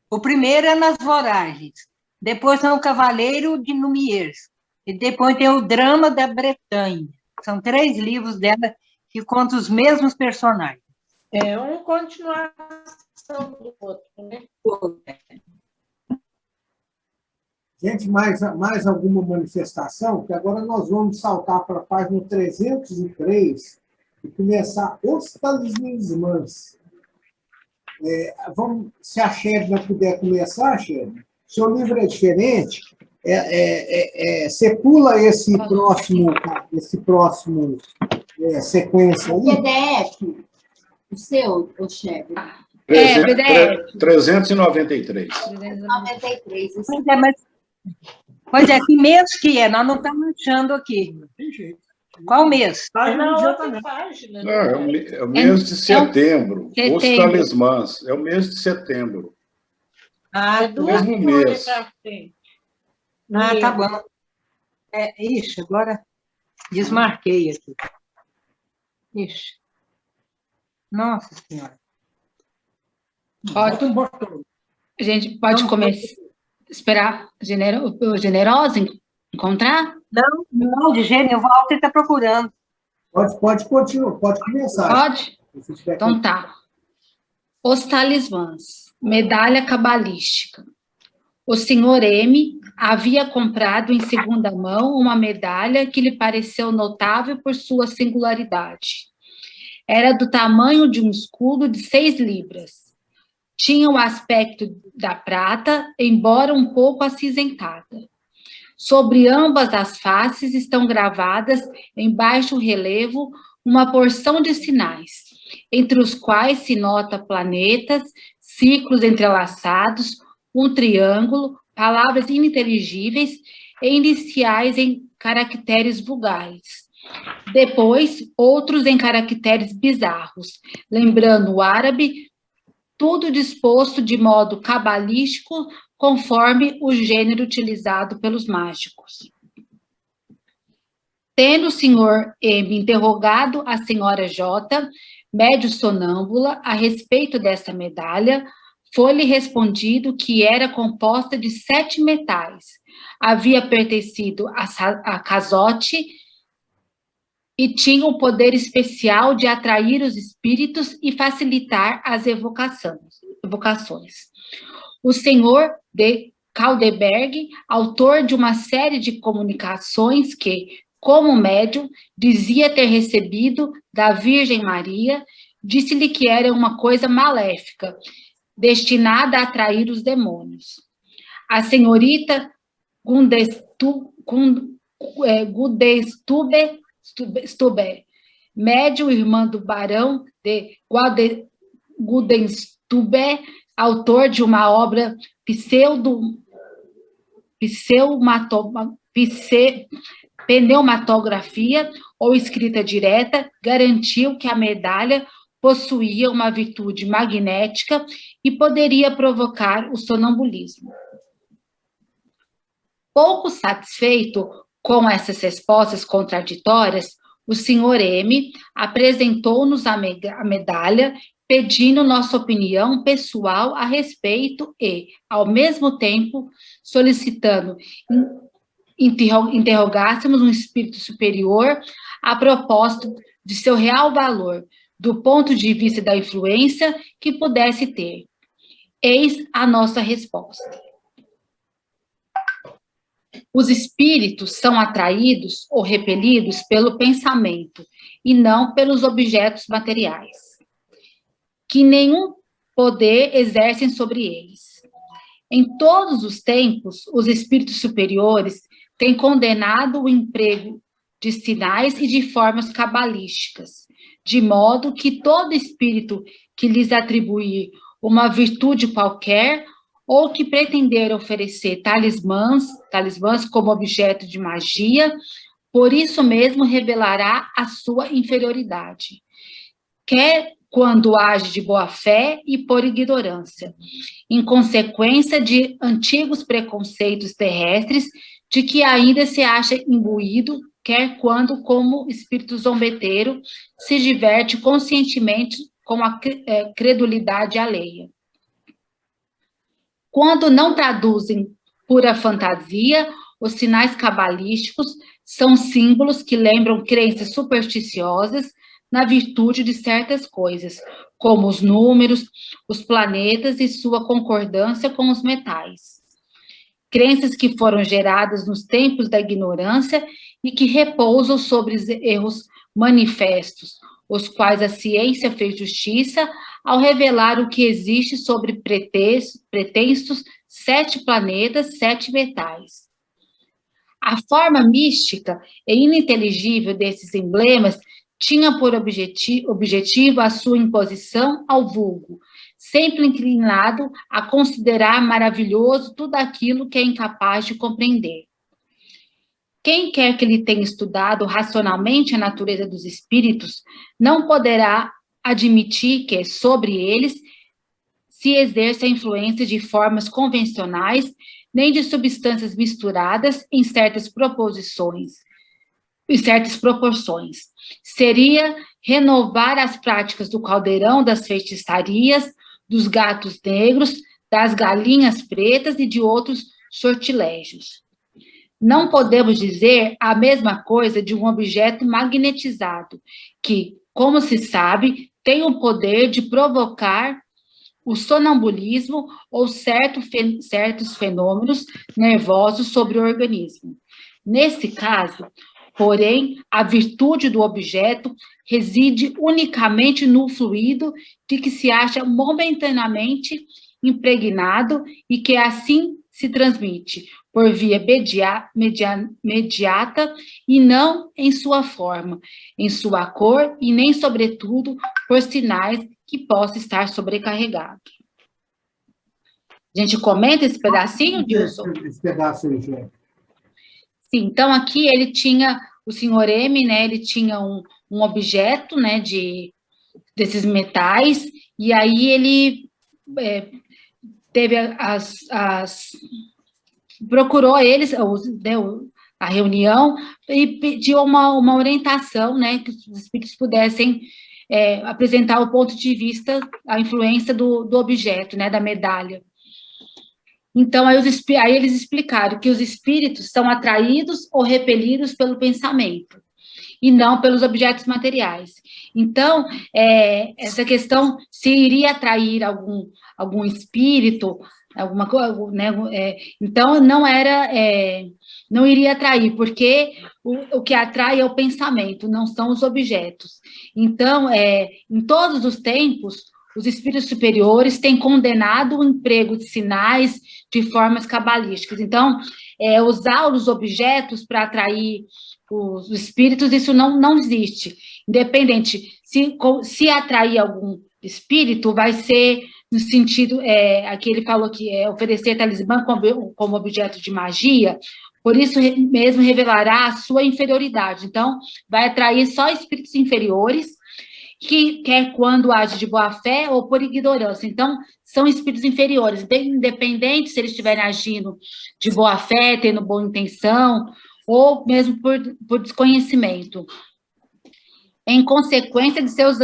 O primeiro é Nas Voragens, depois tem o Cavaleiro de Lumières, e depois tem o Drama da Bretanha. São 3 livros dela que contam os mesmos personagens. É uma continuação do outro, né? Gente, mais alguma manifestação? Porque agora nós vamos saltar para a página 303 e começar os talismãs. Se a Sherna puder começar, Sherna. Seu livro é diferente. Você pula esse próximo sequência aí. PDF. O seu, o chefe. PDF. 393. 93. Pois é, que mês que é? Nós não estamos achando aqui. Qual mês? Na outra página. Não, é o mês de setembro. Os talismãs. É o mês de setembro. Do mesmo mês. Tá bom. Ixi, agora desmarquei aqui. Ixi. Nossa Senhora. Pode, gente, pode começar. Esperar o generoso encontrar? Não, de gênero, o Walter está procurando. Pode continuar, pode começar. Pode? Então tá. Os talismãs, medalha cabalística. O senhor M havia comprado em segunda mão uma medalha que lhe pareceu notável por sua singularidade. Era do tamanho de um escudo de 6 libras. Tinha o aspecto da prata, embora um pouco acinzentada. Sobre ambas as faces estão gravadas, em baixo relevo, uma porção de sinais, entre os quais se nota planetas, ciclos entrelaçados, um triângulo, palavras ininteligíveis e iniciais em caracteres vulgares. Depois, outros em caracteres bizarros, lembrando o árabe, tudo disposto de modo cabalístico, conforme o gênero utilizado pelos mágicos. Tendo o senhor M interrogado a senhora J, médio sonâmbula, a respeito dessa medalha, foi-lhe respondido que era composta de 7 metais. Havia pertencido a casote e tinha o poder especial de atrair os espíritos e facilitar as evocações. O senhor de Caldeberg, autor de uma série de comunicações que, como médium, dizia ter recebido da Virgem Maria, disse-lhe que era uma coisa maléfica, destinada a atrair os demônios. A senhorita Gudestube, médium irmã do barão de Gudenstube, autor de uma obra pneumatografia ou escrita direta, garantiu que a medalha possuía uma virtude magnética e poderia provocar o sonambulismo. Pouco satisfeito com essas respostas contraditórias, o senhor M apresentou-nos a medalha, pedindo nossa opinião pessoal a respeito e, ao mesmo tempo, solicitando interrogássemos um espírito superior a propósito de seu real valor, do ponto de vista da influência que pudesse ter. Eis a nossa resposta. Os espíritos são atraídos ou repelidos pelo pensamento e não pelos objetos materiais, que nenhum poder exercem sobre eles. Em todos os tempos, os espíritos superiores têm condenado o emprego de sinais e de formas cabalísticas, de modo que todo espírito que lhes atribuir uma virtude qualquer ou que pretender oferecer talismãs como objeto de magia, por isso mesmo revelará a sua inferioridade, quer quando age de boa fé e por ignorância, em consequência de antigos preconceitos terrestres de que ainda se acha imbuído quer quando, como espírito zombeteiro, se diverte conscientemente com a credulidade alheia. Quando não traduzem pura fantasia, os sinais cabalísticos são símbolos que lembram crenças supersticiosas na virtude de certas coisas, como os números, os planetas e sua concordância com os metais. Crenças que foram geradas nos tempos da ignorância e que repousam sobre erros manifestos, os quais a ciência fez justiça ao revelar o que existe sobre pretensos 7 planetas, 7 metais. A forma mística e ininteligível desses emblemas tinha por objetivo a sua imposição ao vulgo, sempre inclinado a considerar maravilhoso tudo aquilo que é incapaz de compreender. Quem quer que ele tenha estudado racionalmente a natureza dos espíritos, não poderá admitir que, sobre eles, se exerce a influência de formas convencionais, nem de substâncias misturadas em certas proporções. Seria renovar as práticas do caldeirão das feitiçarias, dos gatos negros, das galinhas pretas e de outros sortilégios. Não podemos dizer a mesma coisa de um objeto magnetizado, que, como se sabe, tem o poder de provocar o sonambulismo ou certos fenômenos nervosos sobre o organismo. Nesse caso, porém, a virtude do objeto reside unicamente no fluido de que se acha momentaneamente impregnado e que assim se transmite, por via mediata e não em sua forma, em sua cor e nem, sobretudo, por sinais que possa estar sobrecarregado. A gente comenta esse pedacinho, Dilson? Esse pedaço aí, Jé. Sim, então aqui ele tinha, o senhor M, né, ele tinha um objeto, né, desses metais, e aí ele teve procurou eles, a reunião, e pediu uma orientação, né, que os espíritos pudessem apresentar o ponto de vista, a influência do objeto, né, da medalha. Então, aí eles explicaram que os espíritos são atraídos ou repelidos pelo pensamento, e não pelos objetos materiais. Então, essa questão, se iria atrair algum espírito, alguma coisa, né, então não iria atrair, porque o que atrai é o pensamento, não são os objetos. Então, em todos os tempos, os espíritos superiores têm condenado o emprego de sinais de formas cabalísticas. Então, usar os objetos para atrair os espíritos, isso não existe. Independente, se atrair algum espírito, vai ser no sentido, aqui ele falou que oferecer talismã como objeto de magia, por isso mesmo revelará a sua inferioridade. Então, vai atrair só espíritos inferiores, que quer quando age de boa fé ou por ignorância. Então, são espíritos inferiores, independente se eles estiverem agindo de boa fé, tendo boa intenção, ou mesmo por desconhecimento. Em consequência dos seus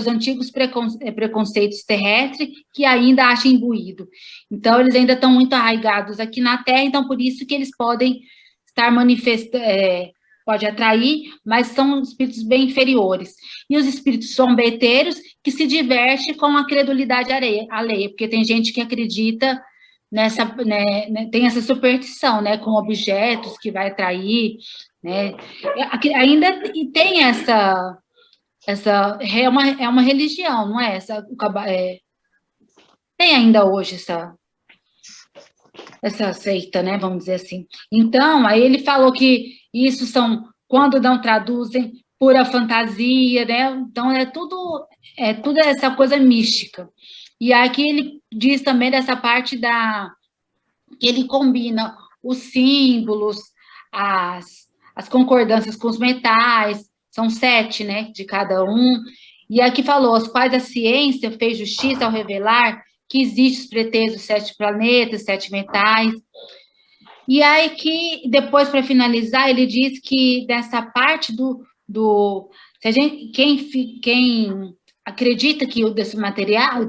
antigos preconceitos terrestres, que ainda acham imbuído. Então, eles ainda estão muito arraigados aqui na Terra, então, por isso que eles podem estar manifestando, pode atrair, mas são espíritos bem inferiores. E os espíritos zombeteiros, que se divertem com a credulidade alheia, porque tem gente que acredita nessa, né, tem essa superstição, né, com objetos que vai atrair, né, ainda tem essa é uma religião, não é? Tem ainda hoje essa seita, né, vamos dizer assim. Então, aí ele falou que isso são, quando não traduzem, pura fantasia, né, então é tudo essa coisa mística. E aqui ele diz também dessa parte que ele combina os símbolos, as concordâncias com os metais, são 7, né, de cada um, e aqui falou, os quais a ciência fez justiça ao revelar que existem os pretensos 7 planetas, 7 metais. E aí que, depois, para finalizar, ele diz que dessa parte se a gente, quem acredita que desse material,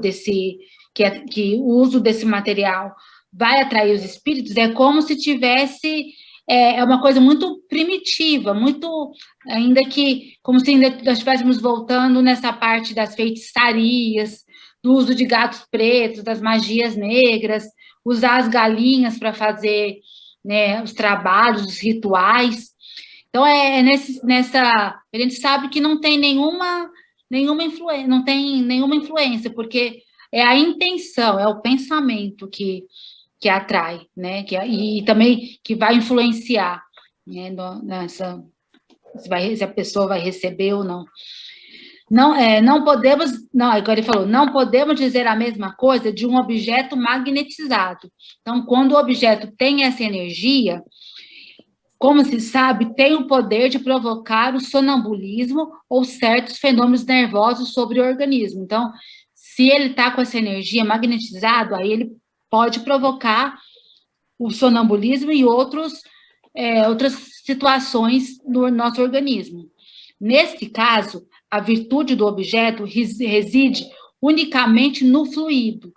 que o uso desse material vai atrair os espíritos, é como se tivesse, é uma coisa muito primitiva, muito, ainda que, como se ainda nós estivéssemos voltando nessa parte das feitiçarias, do uso de gatos pretos, das magias negras, usar as galinhas para fazer, né, os trabalhos, os rituais. Então, a gente sabe que não tem nenhuma influência, não tem nenhuma influência, porque é a intenção, é o pensamento que atrai, né? E também que vai influenciar, né, se a pessoa vai receber ou não. Não podemos, agora ele falou, não podemos dizer a mesma coisa de um objeto magnetizado. Então, quando o objeto tem essa energia, como se sabe, tem o poder de provocar o sonambulismo ou certos fenômenos nervosos sobre o organismo. Então, se ele está com essa energia magnetizado, aí ele pode provocar o sonambulismo e outras situações no nosso organismo. Nesse caso, a virtude do objeto reside unicamente no fluido,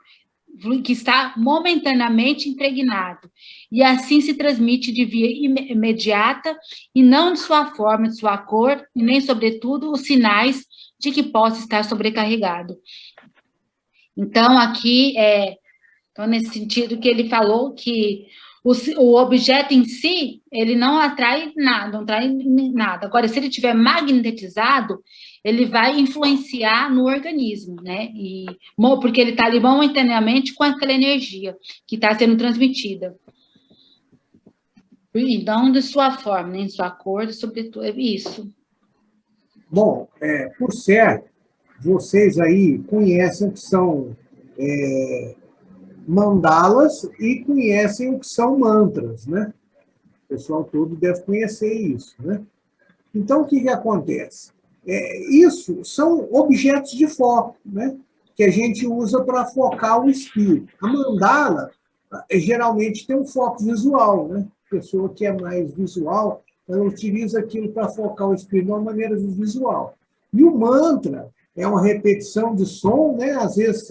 que está momentaneamente impregnado, e assim se transmite de via imediata, e não de sua forma, de sua cor, e nem, sobretudo, os sinais de que possa estar sobrecarregado. Então, aqui, então, nesse sentido que ele falou que o objeto em si, ele não atrai nada. Agora, se ele estiver magnetizado, ele vai influenciar no organismo, né? Porque ele está ali momentaneamente com aquela energia que está sendo transmitida. E não de sua forma, nem de sua cor, sobretudo, é isso. Bom, por certo, vocês aí conhecem o que são mandalas e conhecem o que são mantras, né? O pessoal todo deve conhecer isso, né? Então, o que acontece? Isso são objetos de foco, né? Que a gente usa para focar o espírito. A mandala, geralmente, tem um foco visual, né? A pessoa que é mais visual, ela utiliza aquilo para focar o espírito de uma maneira visual. E o mantra é uma repetição de som, né? Às vezes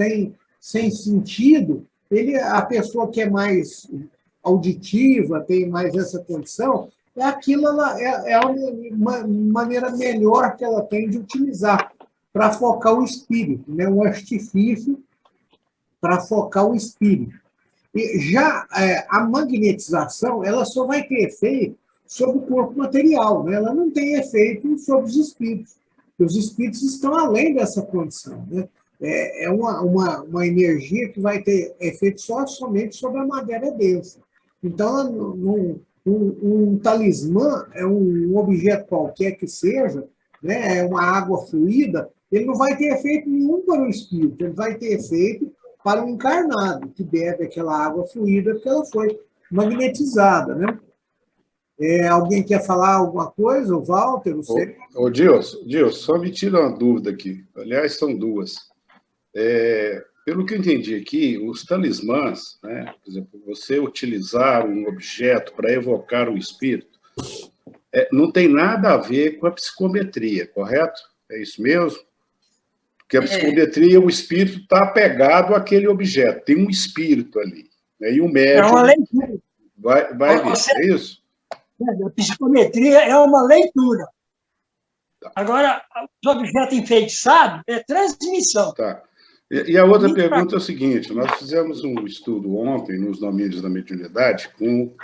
sem sentido. A pessoa que é mais auditiva, tem mais essa condição, é uma maneira melhor que ela tem de utilizar para focar o espírito, né? Um artifício para focar o espírito. E já a magnetização, ela só vai ter efeito sobre o corpo material, né? Ela não tem efeito sobre os espíritos. Os espíritos estão além dessa condição, né? É uma energia que vai ter efeito somente sobre a matéria densa. Então, um talismã é um objeto qualquer que seja, né, é uma água fluida, ele não vai ter efeito nenhum para o espírito, ele vai ter efeito para o encarnado, que bebe aquela água fluida, porque ela foi magnetizada, né? Alguém quer falar alguma coisa? O Walter, você? Ô, Dilson, só me tira uma dúvida aqui. Aliás, são duas. Pelo que eu entendi aqui, os talismãs, né, por exemplo, você utilizar um objeto para evocar o espírito, não tem nada a ver com a psicometria, correto? É isso mesmo? Porque a psicometria, o espírito está apegado àquele objeto, tem um espírito ali, né, e o médium é uma leitura. vai ver, é isso? A psicometria é uma leitura. Agora, os objetos enfeitiçados é transmissão. Tá. E a outra pergunta é o seguinte, nós fizemos um estudo ontem nos domínios da mediunidade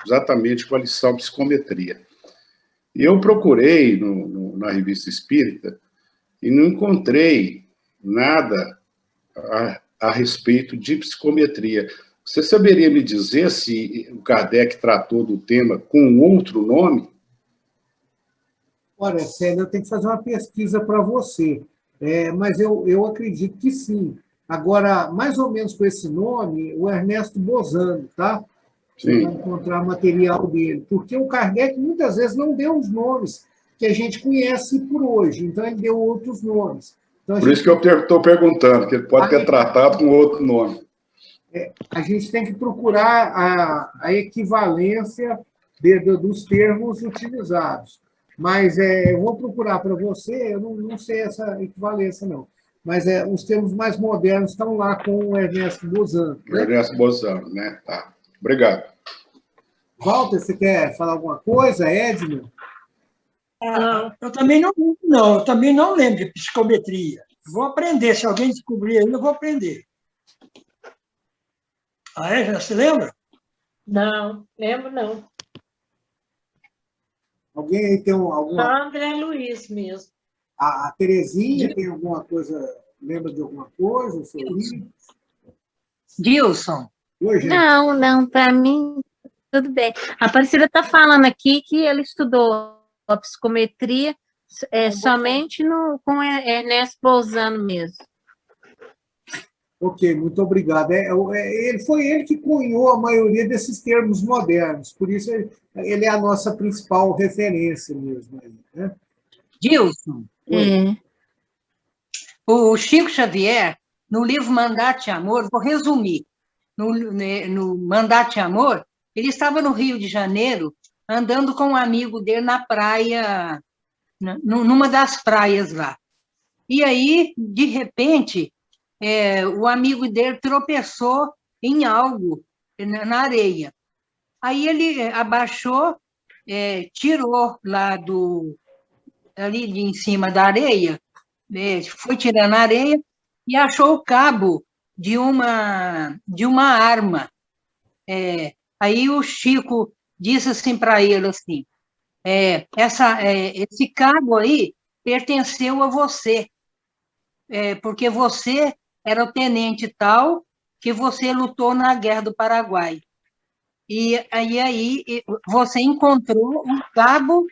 exatamente com a lição psicometria. E eu procurei na revista Espírita e não encontrei nada a respeito de psicometria. Você saberia me dizer se o Kardec tratou do tema com outro nome? Olha, Célia, eu tenho que fazer uma pesquisa para você, mas eu acredito que sim. Agora, mais ou menos com esse nome, o Ernesto Bozano, tá? Você vai encontrar material dele. Porque o Kardec, muitas vezes, não deu os nomes que a gente conhece por hoje. Então, ele deu outros nomes. Então, por isso que eu estou perguntando, que ele pode ter tratado com outro nome. A gente tem que procurar a equivalência dos termos utilizados. Mas eu vou procurar para você, eu não sei essa equivalência, não. Mas os termos mais modernos estão lá com o Ernesto Bozano. Né? Ernesto Bozano, né? Tá. Obrigado. Walter, você quer falar alguma coisa? Edno? Eu também não, eu também não lembro de psicometria. Vou aprender, se alguém descobrir aí, eu vou aprender. Já se lembra? Não, lembro não. Alguém aí tem alguma... Só André Luiz mesmo. A Terezinha tem alguma coisa, lembra de alguma coisa? Dilson. Oi, gente. Não, para mim, tudo bem. A Aparecida está falando aqui que ele estudou a psicometria somente com Ernesto Bozano mesmo. Ok, muito obrigado. Foi ele que cunhou a maioria desses termos modernos, por isso ele é a nossa principal referência mesmo. Né? Dilson, o Chico Xavier, no livro Mandato e Amor, vou resumir, no Mandato e Amor, ele estava no Rio de Janeiro, andando com um amigo dele na praia, numa das praias lá. E aí, de repente, o amigo dele tropeçou em algo na areia. Aí ele abaixou, tirou lá ali de em cima da areia, foi tirando a areia e achou o cabo de uma arma. Aí o Chico disse assim para ele assim, esse cabo aí pertenceu a você, porque você era o tenente tal que você lutou na Guerra do Paraguai. E aí você encontrou um cabo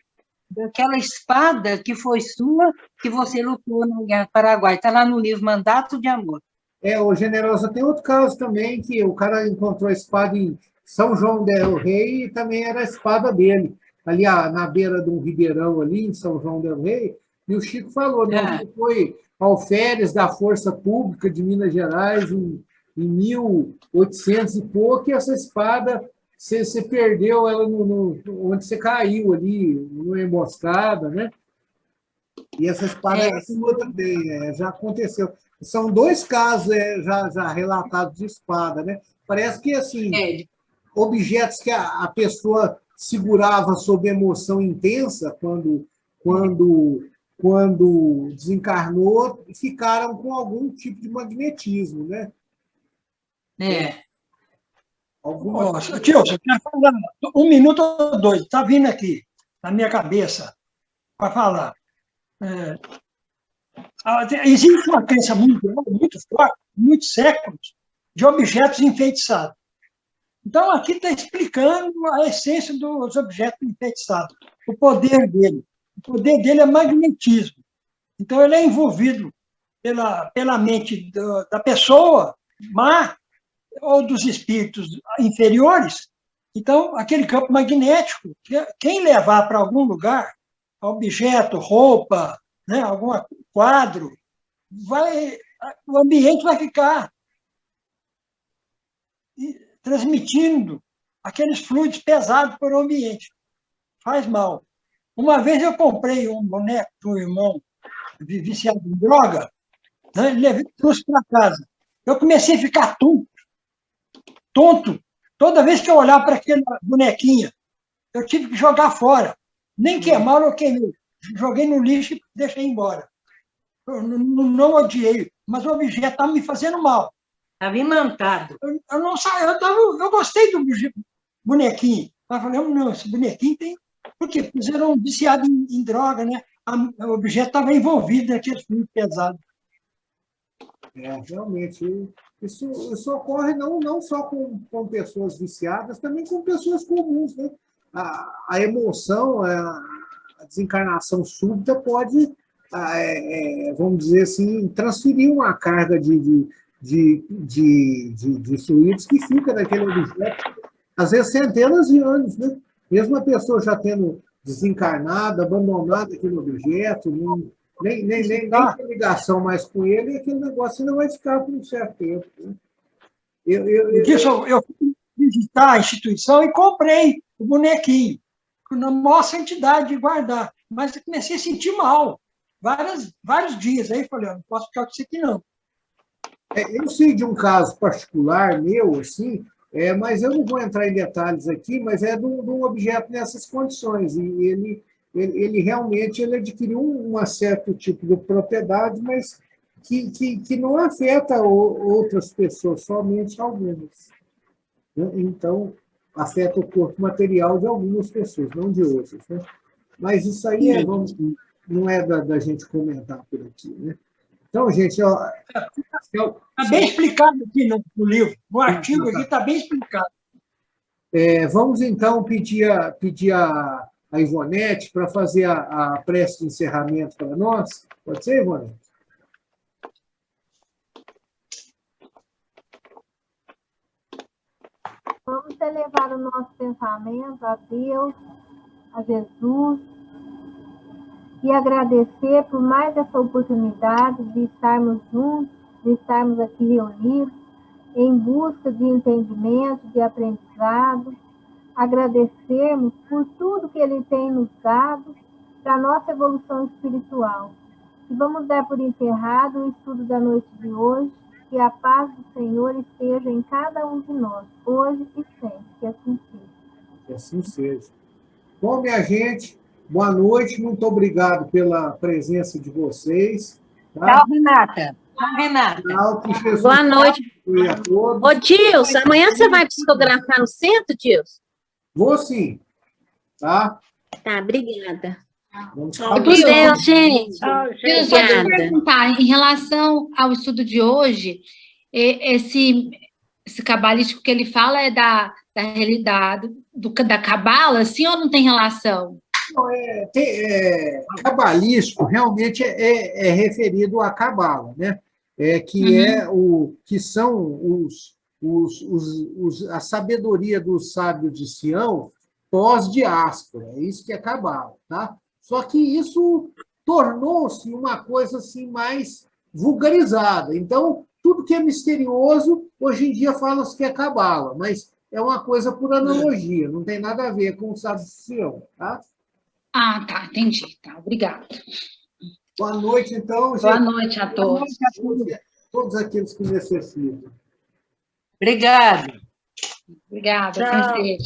daquela espada que foi sua, que você lutou na Guerra do Paraguai. Está lá no livro Mandato de Amor. O Generosa, tem outro caso também, que o cara encontrou a espada em São João del Rei e também era a espada dele, ali na beira de um ribeirão ali, em São João del Rei, e o Chico falou, né, que foi alferes da Força Pública de Minas Gerais em 1800 e pouco, e essa espada, você perdeu ela onde você caiu ali, numa emboscada, né? E essa espada é sua também, já aconteceu. São 2 casos já relatados de espada, né? Parece que, assim, objetos que a pessoa segurava sob emoção intensa quando desencarnou, ficaram com algum tipo de magnetismo, né? Tio, você quer falar 1 minuto ou 2? Está vindo aqui, na minha cabeça, para falar. Existe uma crença mundial muito forte, muitos séculos, de objetos enfeitiçados. Então, aqui está explicando a essência dos objetos enfeitiçados, o poder dele. O poder dele é magnetismo. Então, ele é envolvido pela mente da pessoa má ou dos espíritos inferiores. Então, aquele campo magnético, quem levar para algum lugar, objeto, roupa, né, algum quadro, o ambiente vai ficar transmitindo aqueles fluidos pesados para o ambiente. Faz mal. Uma vez eu comprei um boneco para um irmão viciado em droga, né, trouxe para casa. Eu comecei a ficar tonto. Toda vez que eu olhava para aquele bonequinho, eu tive que jogar fora. Nem queimaram, eu queimei. Joguei no lixo e deixei embora. Eu não odiei, mas o objeto estava me fazendo mal. Estava imantado. Eu gostei do bonequinho. Mas falei, não, esse bonequinho tem... Porque fizeram um viciado em droga, né? O objeto estava envolvido naquele fluido pesado. Realmente. Isso ocorre não só com pessoas viciadas, também com pessoas comuns, né? A emoção, a desencarnação súbita pode, vamos dizer assim, transferir uma carga de fluidos que fica naquele objeto, às vezes centenas de anos, né? Mesmo a pessoa já tendo desencarnado, abandonado aquele objeto, nem tem ligação mais com ele, e aquele negócio ainda vai ficar por um certo tempo. Né? Eu fui visitar a instituição e comprei o bonequinho, na maior santidade de guardar. Mas eu comecei a sentir mal, vários dias. Aí falei, não posso ficar com isso aqui, não. Eu sei de um caso particular meu, assim, mas eu não vou entrar em detalhes aqui, mas é de um objeto nessas condições. E ele realmente adquiriu um certo tipo de propriedade, mas que não afeta outras pessoas, somente algumas. Então, afeta o corpo material de algumas pessoas, não de outras. Né? Mas isso aí não é da gente comentar por aqui. Né? Então, gente... Está bem explicado aqui no livro, no artigo aqui está bem explicado. Vamos, então, pedir a Ivonete para fazer a prece de encerramento para nós. Pode ser, Ivonete? Vamos elevar o nosso pensamento a Deus, a Jesus, e agradecer por mais essa oportunidade de estarmos juntos, de estarmos aqui reunidos, em busca de entendimento, de aprendizado. Agradecermos por tudo que Ele tem nos dado para a nossa evolução espiritual. E vamos dar por encerrado o estudo da noite de hoje. Que a paz do Senhor esteja em cada um de nós, hoje e sempre. Que assim seja. Que assim seja. Bom, minha gente, boa noite. Muito obrigado pela presença de vocês. Tá? Tchau, Renata. Tchau, Renata. Tchau, que Jesus Boa noite. a todos. Ô, Dilson, amanhã você vai psicografar no centro, Dilson? Vou sim. Tá? Tá, obrigada. Vamos Com Deus, gente. Eu só queria perguntar, em relação ao estudo de hoje, esse cabalístico que ele fala é da realidade, da cabala, sim, ou não tem relação? Não, cabalístico realmente é referido à cabala, né? Que são a sabedoria dos sábios de Sião pós-diáspora. É isso que é cabala, tá? Só que isso tornou-se uma coisa assim mais vulgarizada. Então, tudo que é misterioso, hoje em dia fala-se que é cabala, mas é uma coisa por analogia, não tem nada a ver com o sábio de Sião, tá? Ah, tá, entendi. Tá, obrigada. Boa noite, então. Boa noite a todos. Todos aqueles que necessitam. Obrigado. Obrigada, Tchau. sem